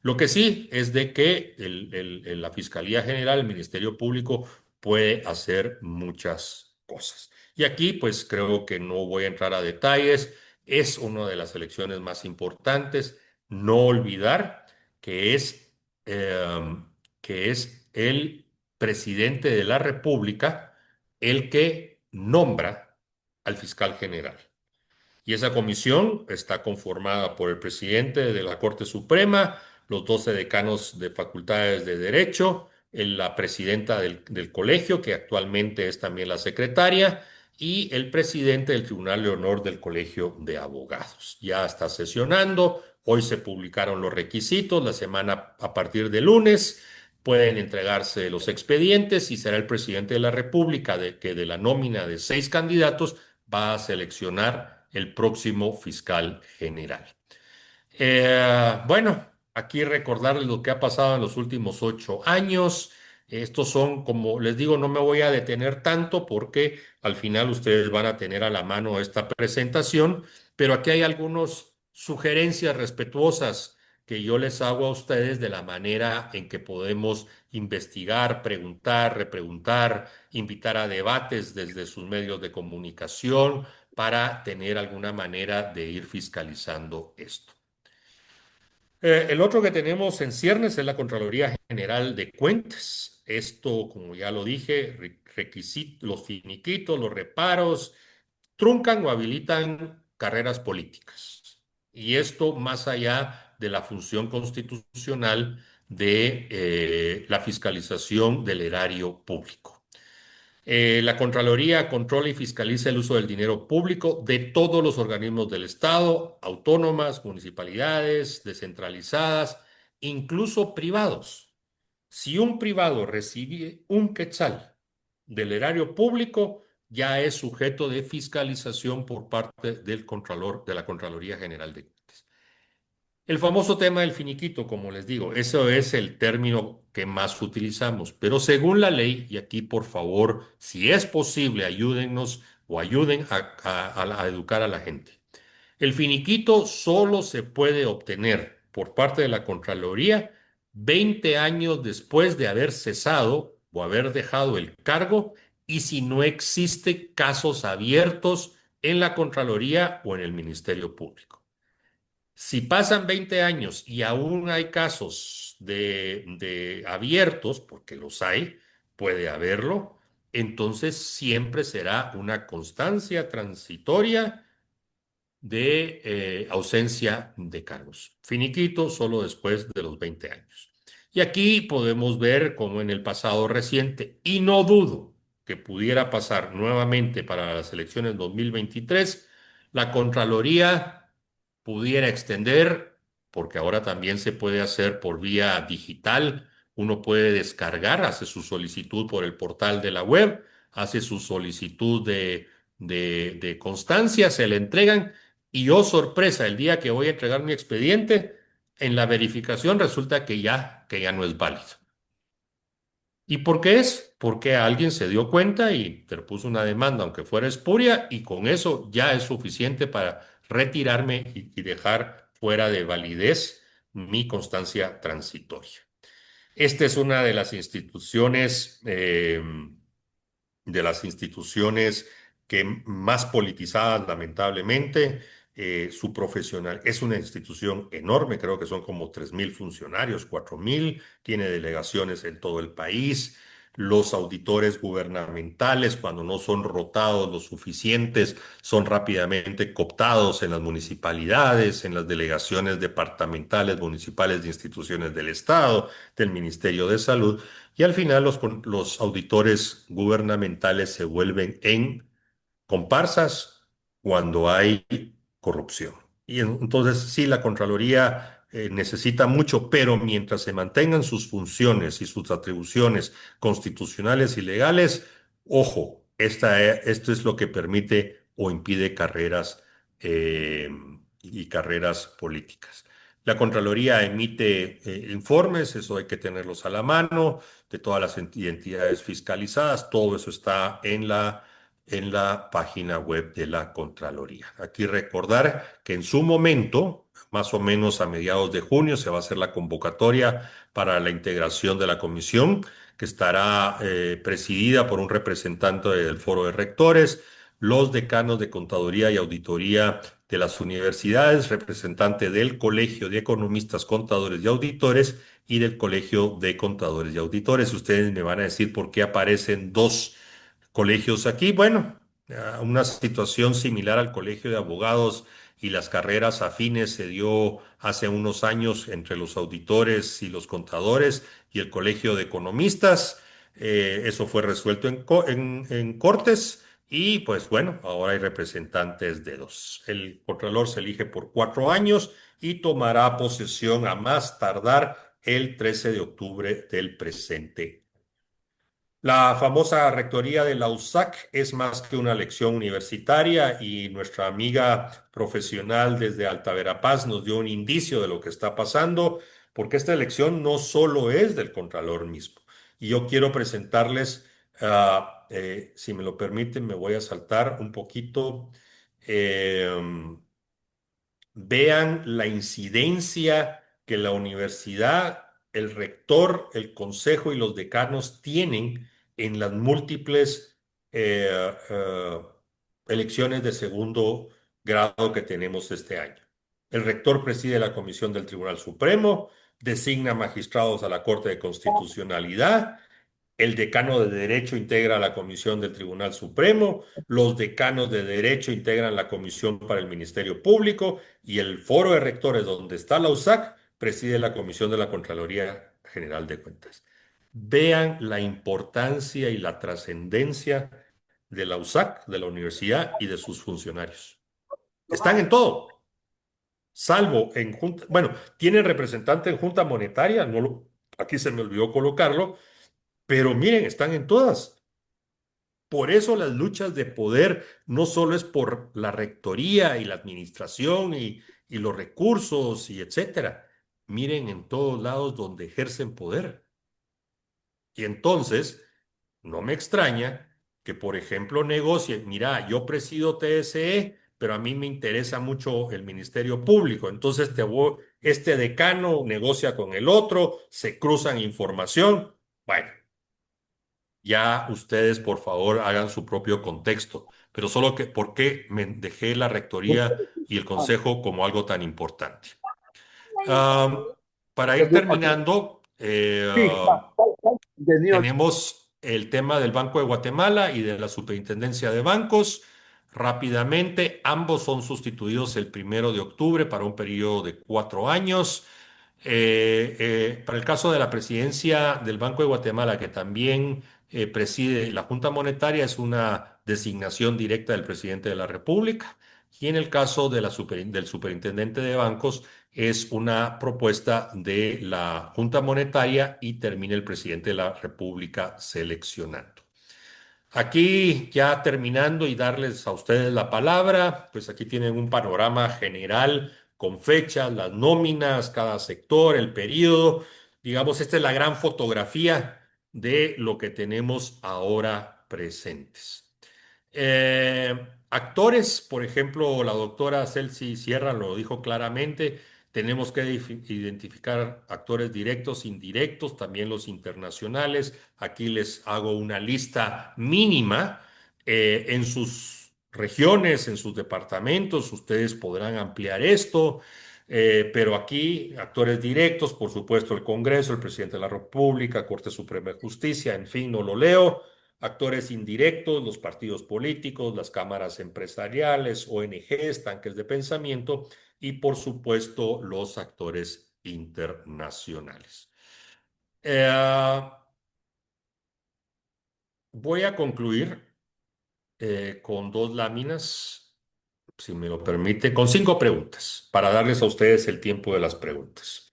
Lo que sí es de que la Fiscalía General, el Ministerio Público, puede hacer muchas cosas. Y aquí, pues creo que no voy a entrar a detalles. Es una de las elecciones más importantes. No olvidar que es, que es el presidente de la República el que nombra al fiscal general. Y esa comisión está conformada por el presidente de la Corte Suprema, los 12 decanos de facultades de Derecho, la presidenta del colegio, que actualmente es también la secretaria, y el presidente del Tribunal de Honor del Colegio de Abogados. Ya está sesionando, hoy se publicaron los requisitos, la semana a partir de lunes pueden entregarse los expedientes y será el presidente de la República que de la nómina de 6 candidatos va a seleccionar el próximo fiscal general. Bueno, aquí recordarles lo que ha pasado en los últimos 8 años. Estos son, como les digo, no me voy a detener tanto porque al final ustedes van a tener a la mano esta presentación, pero aquí hay algunas sugerencias respetuosas que yo les hago a ustedes de la manera en que podemos investigar, preguntar, repreguntar, invitar a debates desde sus medios de comunicación para tener alguna manera de ir fiscalizando esto. El otro que tenemos en ciernes es la Contraloría General de Cuentas. Esto, como ya lo dije, los finiquitos, los reparos, truncan o habilitan carreras políticas. Y esto más allá de la función constitucional de la fiscalización del erario público. La Contraloría controla y fiscaliza el uso del dinero público de todos los organismos del Estado, autónomas, municipalidades, descentralizadas, incluso privados. Si un privado recibe un quetzal del erario público, ya es sujeto de fiscalización por parte del Contralor de la Contraloría General de Cuentas. El famoso tema del finiquito, como les digo, eso es el término que más utilizamos, pero según la ley, y aquí por favor, si es posible, ayúdennos o ayuden a educar a la gente. El finiquito solo se puede obtener por parte de la Contraloría 20 años después de haber cesado o haber dejado el cargo y si no existe casos abiertos en la Contraloría o en el Ministerio Público. Si pasan 20 años y aún hay casos de abiertos, porque los hay, puede haberlo, entonces siempre será una constancia transitoria de ausencia de cargos. Finiquito solo después de los 20 años. Y aquí podemos ver como en el pasado reciente, y no dudo que pudiera pasar nuevamente para las elecciones 2023, la Contraloría pudiera extender, porque ahora también se puede hacer por vía digital, Uno puede descargar, hace su solicitud por el portal de la web, hace su solicitud de constancia, se le entregan y oh sorpresa, el día que voy a entregar mi expediente, en la verificación resulta que ya no es válido. ¿Y por qué es? Porque alguien se dio cuenta y interpuso una demanda, aunque fuera espuria, y con eso ya es suficiente para retirarme y dejar fuera de validez mi constancia transitoria. Esta es una de las instituciones que más politizadas, lamentablemente. Su profesional es una institución enorme, creo que son como 3.000 funcionarios, 4.000, tiene delegaciones en todo el país. Los auditores gubernamentales, cuando no son rotados lo suficientes, son rápidamente cooptados en las municipalidades, en las delegaciones departamentales, municipales de instituciones del Estado, del Ministerio de Salud. Y al final los auditores gubernamentales se vuelven en comparsas cuando hay corrupción. Y entonces sí, la Contraloría necesita mucho, pero mientras se mantengan sus funciones y sus atribuciones constitucionales y legales, ojo, esto es lo que permite o impide carreras eh, y carreras políticas. La Contraloría emite informes, eso hay que tenerlos a la mano, de todas las entidades fiscalizadas, todo eso está en la página web de la Contraloría. Aquí recordar que en su momento, más o menos a mediados de junio, se va a hacer la convocatoria para la integración de la comisión, que estará presidida por un representante del Foro de Rectores, los decanos de Contaduría y Auditoría de las universidades, representante del Colegio de Economistas, Contadores y Auditores y del Colegio de Contadores y Auditores. Ustedes me van a decir por qué aparecen dos colegios aquí. Bueno, una situación similar al Colegio de Abogados y las carreras afines se dio hace unos años entre los auditores y los contadores y el Colegio de Economistas. Eso fue resuelto en Cortes y pues bueno, ahora hay representantes de dos. El Contralor se elige por 4 años y tomará posesión a más tardar el 13 de octubre del presente. La famosa rectoría de la USAC es más que una lección universitaria y nuestra amiga profesional desde Alta Verapaz nos dio un indicio de lo que está pasando, porque esta elección no solo es del Contralor mismo. Y yo quiero presentarles, si me lo permiten, me voy a saltar un poquito. Vean la incidencia que la universidad, el rector, el consejo y los decanos tienen en las múltiples elecciones de segundo grado que tenemos este año. El rector preside la comisión del Tribunal Supremo, designa magistrados a la Corte de Constitucionalidad. El decano de Derecho integra la Comisión del Tribunal Supremo, los decanos de Derecho integran la Comisión para el Ministerio Público y el Foro de Rectores, donde está la USAC, preside la Comisión de la Contraloría General de Cuentas. Vean la importancia y la trascendencia de la USAC, de la universidad y de sus funcionarios. Están en todo, salvo en junta. Bueno, tienen representante en Junta Monetaria, aquí se me olvidó colocarlo, pero miren, están en todas. Por eso las luchas de poder no solo es por la rectoría y la administración y los recursos y etcétera. Miren en todos lados donde ejercen poder. Y entonces, no me extraña que, por ejemplo, negocien, mira, yo presido TSE, pero a mí me interesa mucho el Ministerio Público. Entonces, este decano negocia con el otro, se cruzan información. Bueno. Ya ustedes, por favor, hagan su propio contexto, pero solo que, ¿por qué me dejé la rectoría y el consejo como algo tan importante? Para ir terminando, tenemos el tema del Banco de Guatemala y de la Superintendencia de Bancos. Rápidamente, ambos son sustituidos el 1 de octubre para un periodo de 4 años. Para el caso de la presidencia del Banco de Guatemala, que también preside la Junta Monetaria, es una designación directa del presidente de la República. Y en el caso de del superintendente de bancos, es una propuesta de la Junta Monetaria y termina el presidente de la República seleccionando. Aquí ya terminando y darles a ustedes la palabra, pues aquí tienen un panorama general con fechas, las nóminas, cada sector, el periodo. Digamos, esta es la gran fotografía de lo que tenemos ahora presentes. Actores, por ejemplo, la doctora Celsi Sierra lo dijo claramente, tenemos que identificar actores directos, indirectos, también los internacionales. Aquí les hago una lista mínima en sus regiones, en sus departamentos. Ustedes podrán ampliar esto, pero aquí actores directos, por supuesto, el Congreso, el presidente de la República, Corte Suprema de Justicia, en fin, no lo leo. Actores indirectos, los partidos políticos, las cámaras empresariales, ONGs, tanques de pensamiento y, por supuesto, los actores internacionales. Voy a concluir con dos láminas, si me lo permite, con 5 preguntas, para darles a ustedes el tiempo de las preguntas.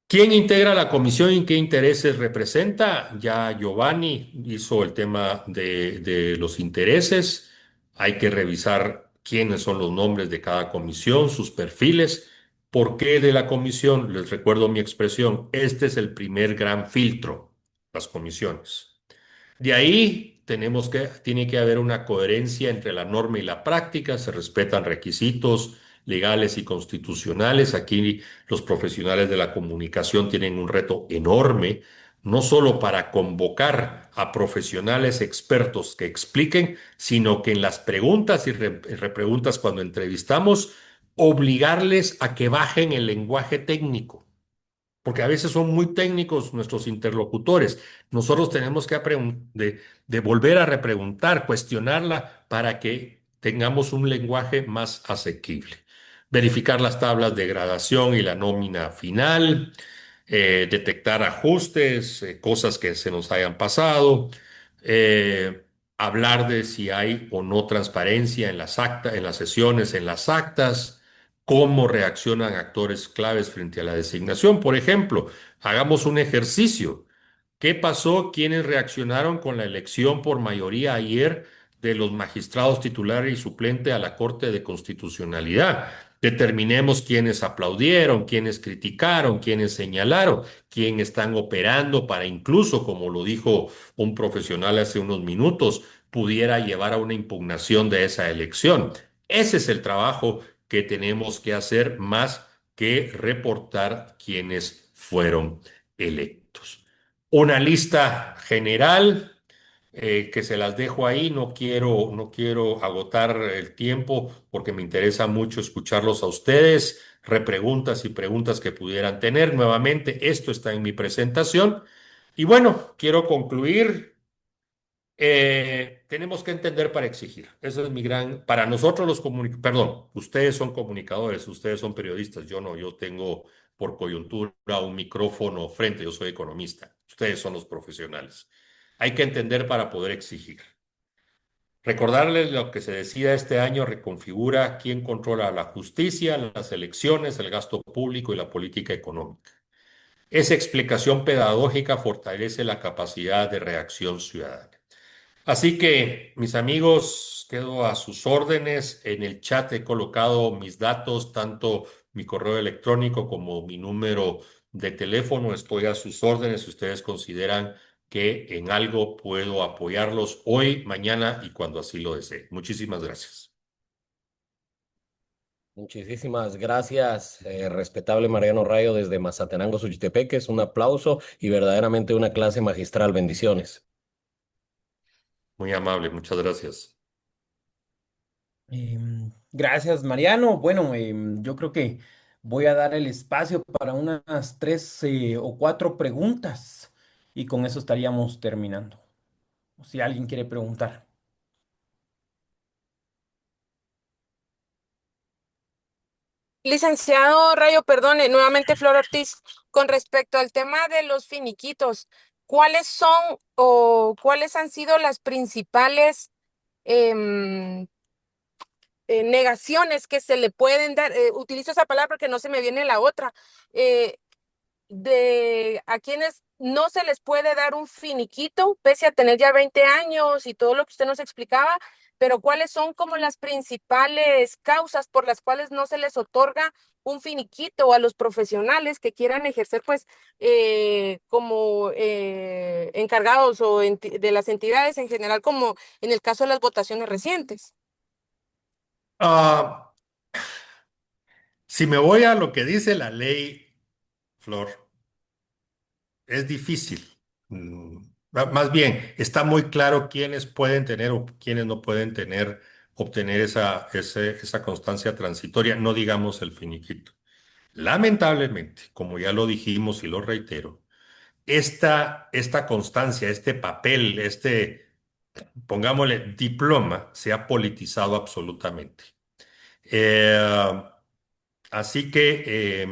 ¿Quién integra la comisión y qué intereses representa? Ya Giovanni hizo el tema de los intereses. Hay que revisar quiénes son los nombres de cada comisión, sus perfiles. ¿Por qué de la comisión? Les recuerdo mi expresión. Este es el primer gran filtro, las comisiones. De ahí tiene que haber una coherencia entre la norma y la práctica, se respetan requisitos legales y constitucionales. Aquí los profesionales de la comunicación tienen un reto enorme, no solo para convocar a profesionales expertos que expliquen, sino que en las preguntas y repreguntas cuando entrevistamos, obligarles a que bajen el lenguaje técnico porque a veces son muy técnicos nuestros interlocutores. Nosotros tenemos que de volver a repreguntar, cuestionarla para que tengamos un lenguaje más asequible. Verificar las tablas de gradación y la nómina final, detectar ajustes, cosas que se nos hayan pasado, hablar de si hay o no transparencia en las actas, en las sesiones, en las actas cómo reaccionan actores claves frente a la designación. Por ejemplo, hagamos un ejercicio. ¿Qué pasó? ¿Quiénes reaccionaron con la elección por mayoría ayer de los magistrados titulares y suplente a la Corte de Constitucionalidad? Determinemos quiénes aplaudieron, quiénes criticaron, quiénes señalaron, quién están operando para incluso, como lo dijo un profesional hace unos minutos, pudiera llevar a una impugnación de esa elección. Ese es el trabajo que tenemos que hacer más que reportar quiénes fueron electos. Una lista general que se las dejo ahí. No quiero agotar el tiempo porque me interesa mucho escucharlos a ustedes, repreguntas y preguntas que pudieran tener. Nuevamente, esto está en mi presentación. Y bueno, quiero concluir tenemos que entender para exigir. Eso es mi gran. Para nosotros los comunicadores, perdón, ustedes son comunicadores, ustedes son periodistas, yo no, yo tengo por coyuntura un micrófono frente, yo soy economista, ustedes son los profesionales. Hay que entender para poder exigir. Recordarles lo que se decida este año reconfigura quién controla la justicia, las elecciones, el gasto público y la política económica. Esa explicación pedagógica fortalece la capacidad de reacción ciudadana. Así que, mis amigos, quedo a sus órdenes. En el chat he colocado mis datos, tanto mi correo electrónico como mi número de teléfono. Estoy a sus órdenes si ustedes consideran que en algo puedo apoyarlos hoy, mañana y cuando así lo deseen. Muchísimas gracias. Muchísimas gracias, respetable Mariano Rayo desde Mazatenango, Suchitepeques. Un aplauso y verdaderamente una clase magistral. Bendiciones. Muy amable, muchas gracias. Gracias, Mariano. Bueno, yo creo que voy a dar el espacio para unas 3 o 4 preguntas y con eso estaríamos terminando. Si alguien quiere preguntar. Licenciado Rayo, perdone, nuevamente Flor Ortiz, con respecto al tema de los finiquitos, ¿cuáles son o cuáles han sido las principales negaciones que se le pueden dar, utilizo esa palabra porque no se me viene la otra, de a quienes no se les puede dar un finiquito, pese a tener ya 20 años y todo lo que usted nos explicaba, pero cuáles son como las principales causas por las cuales no se les otorga un finiquito a los profesionales que quieran ejercer, pues, como encargados o de las entidades en general, como en el caso de las votaciones recientes. Ah, si me voy a lo que dice la ley, Flor, es difícil. Más bien, está muy claro quiénes pueden tener o quiénes no pueden tener, obtener esa constancia transitoria, no digamos el finiquito. Lamentablemente, como ya lo dijimos y lo reitero, esta constancia, este papel, pongámosle, diploma, se ha politizado absolutamente. Eh, Así que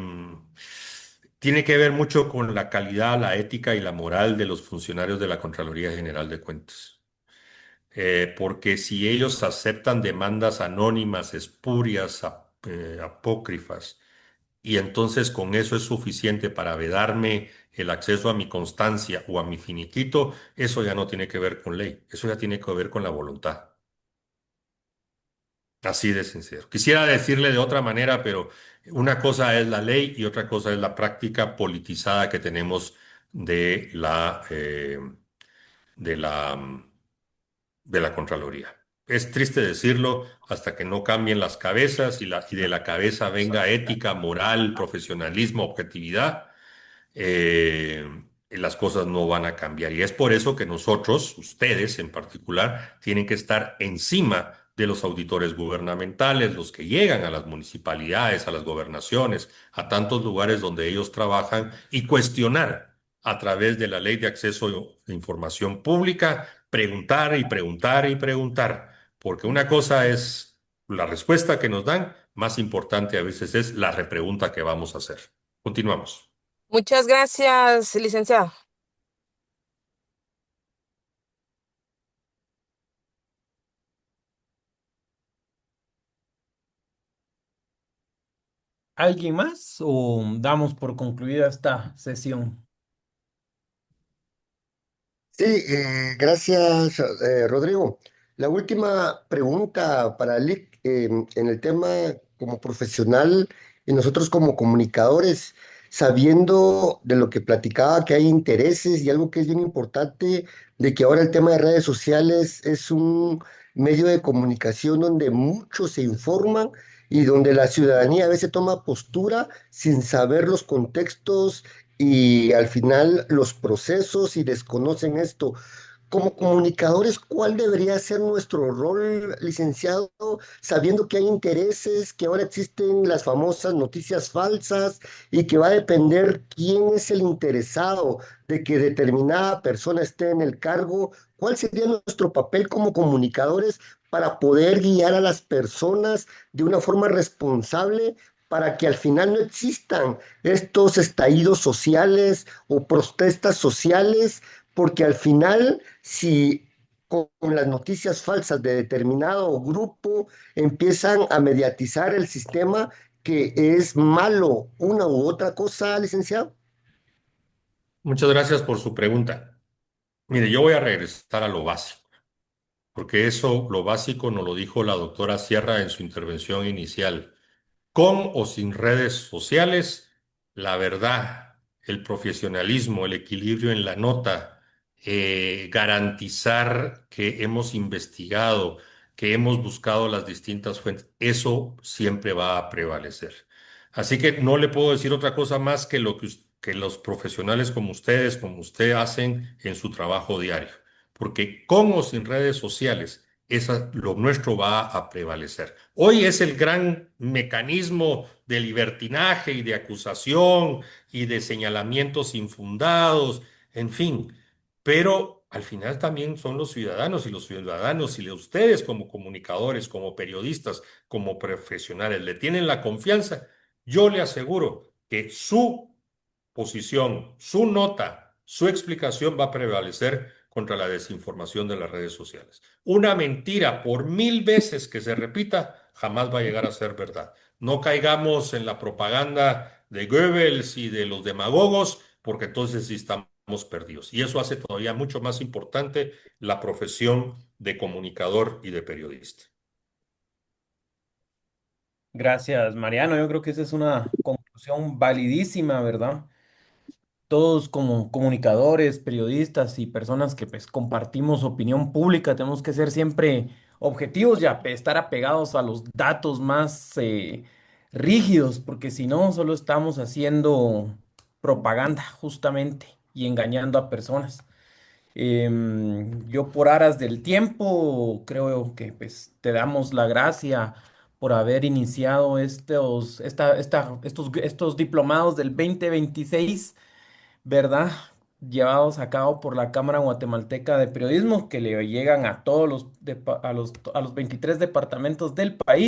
tiene que ver mucho con la calidad, la ética y la moral de los funcionarios de la Contraloría General de Cuentas. Porque si ellos aceptan demandas anónimas, espurias, apócrifas, y entonces con eso es suficiente para vedarme el acceso a mi constancia o a mi finiquito, eso ya no tiene que ver con ley, eso ya tiene que ver con la voluntad. Así de sincero. Quisiera decirle de otra manera, pero una cosa es la ley y otra cosa es la práctica politizada que tenemos de de la, de la Contraloría. Es triste decirlo hasta que no cambien las cabezas y de la cabeza venga ética, moral, profesionalismo, objetividad, las cosas no van a cambiar. Y es por eso que nosotros, ustedes en particular, tienen que estar encima de los auditores gubernamentales, los que llegan a las municipalidades, a las gobernaciones, a tantos lugares donde ellos trabajan y cuestionar a través de la Ley de Acceso a Información Pública, preguntar y preguntar y preguntar, porque una cosa es la respuesta que nos dan, más importante a veces es la repregunta que vamos a hacer. Continuamos. Muchas gracias, licenciado. ¿Alguien más o damos por concluida esta sesión? Sí, gracias, Rodrigo. La última pregunta para Lick, en el tema como profesional y nosotros como comunicadores, sabiendo de lo que platicaba, que hay intereses y algo que es bien importante, de que ahora el tema de redes sociales es un medio de comunicación donde muchos se informan y donde la ciudadanía a veces toma postura sin saber los contextos y al final los procesos y desconocen esto. Como comunicadores, ¿cuál debería ser nuestro rol, licenciado, sabiendo que hay intereses, que ahora existen las famosas noticias falsas y que va a depender quién es el interesado de que determinada persona esté en el cargo? ¿Cuál sería nuestro papel como comunicadores para poder guiar a las personas de una forma responsable para que al final no existan estos estallidos sociales o protestas sociales? Porque al final, si con las noticias falsas de determinado grupo empiezan a mediatizar el sistema, que es malo una u otra cosa, licenciado. Muchas gracias por su pregunta. Mire, yo voy a regresar a lo básico, porque eso, lo básico, nos lo dijo la doctora Sierra en su intervención inicial. Con o sin redes sociales, la verdad, el profesionalismo, el equilibrio en la nota, garantizar que hemos investigado, que hemos buscado las distintas fuentes, eso siempre va a prevalecer. Así que no le puedo decir otra cosa más que lo que los profesionales como ustedes, como usted, hacen en su trabajo diario. Porque con o sin redes sociales, lo nuestro va a prevalecer. Hoy es el gran mecanismo de libertinaje y de acusación y de señalamientos infundados, en fin, pero al final también son los ciudadanos y ustedes como comunicadores, como periodistas, como profesionales, le tienen la confianza. Yo le aseguro que su posición, su nota, su explicación va a prevalecer contra la desinformación de las redes sociales. Una mentira, por 1000 veces que se repita, jamás va a llegar a ser verdad. No caigamos en la propaganda de Goebbels y de los demagogos, porque entonces sí estamos perdidos. Y eso hace todavía mucho más importante la profesión de comunicador y de periodista. Gracias, Mariano. Yo creo que esa es una conclusión validísima, ¿verdad? Todos como comunicadores, periodistas y personas que pues compartimos opinión pública, tenemos que ser siempre objetivos y estar apegados a los datos más rígidos, porque si no, solo estamos haciendo propaganda justamente y engañando a personas. Yo por aras del tiempo creo que pues te damos la gracia por haber iniciado estos diplomados del 2026, ¿verdad? Llevados a cabo por la Cámara Guatemalteca de Periodismo, que le llegan a todos a los 23 departamentos del país.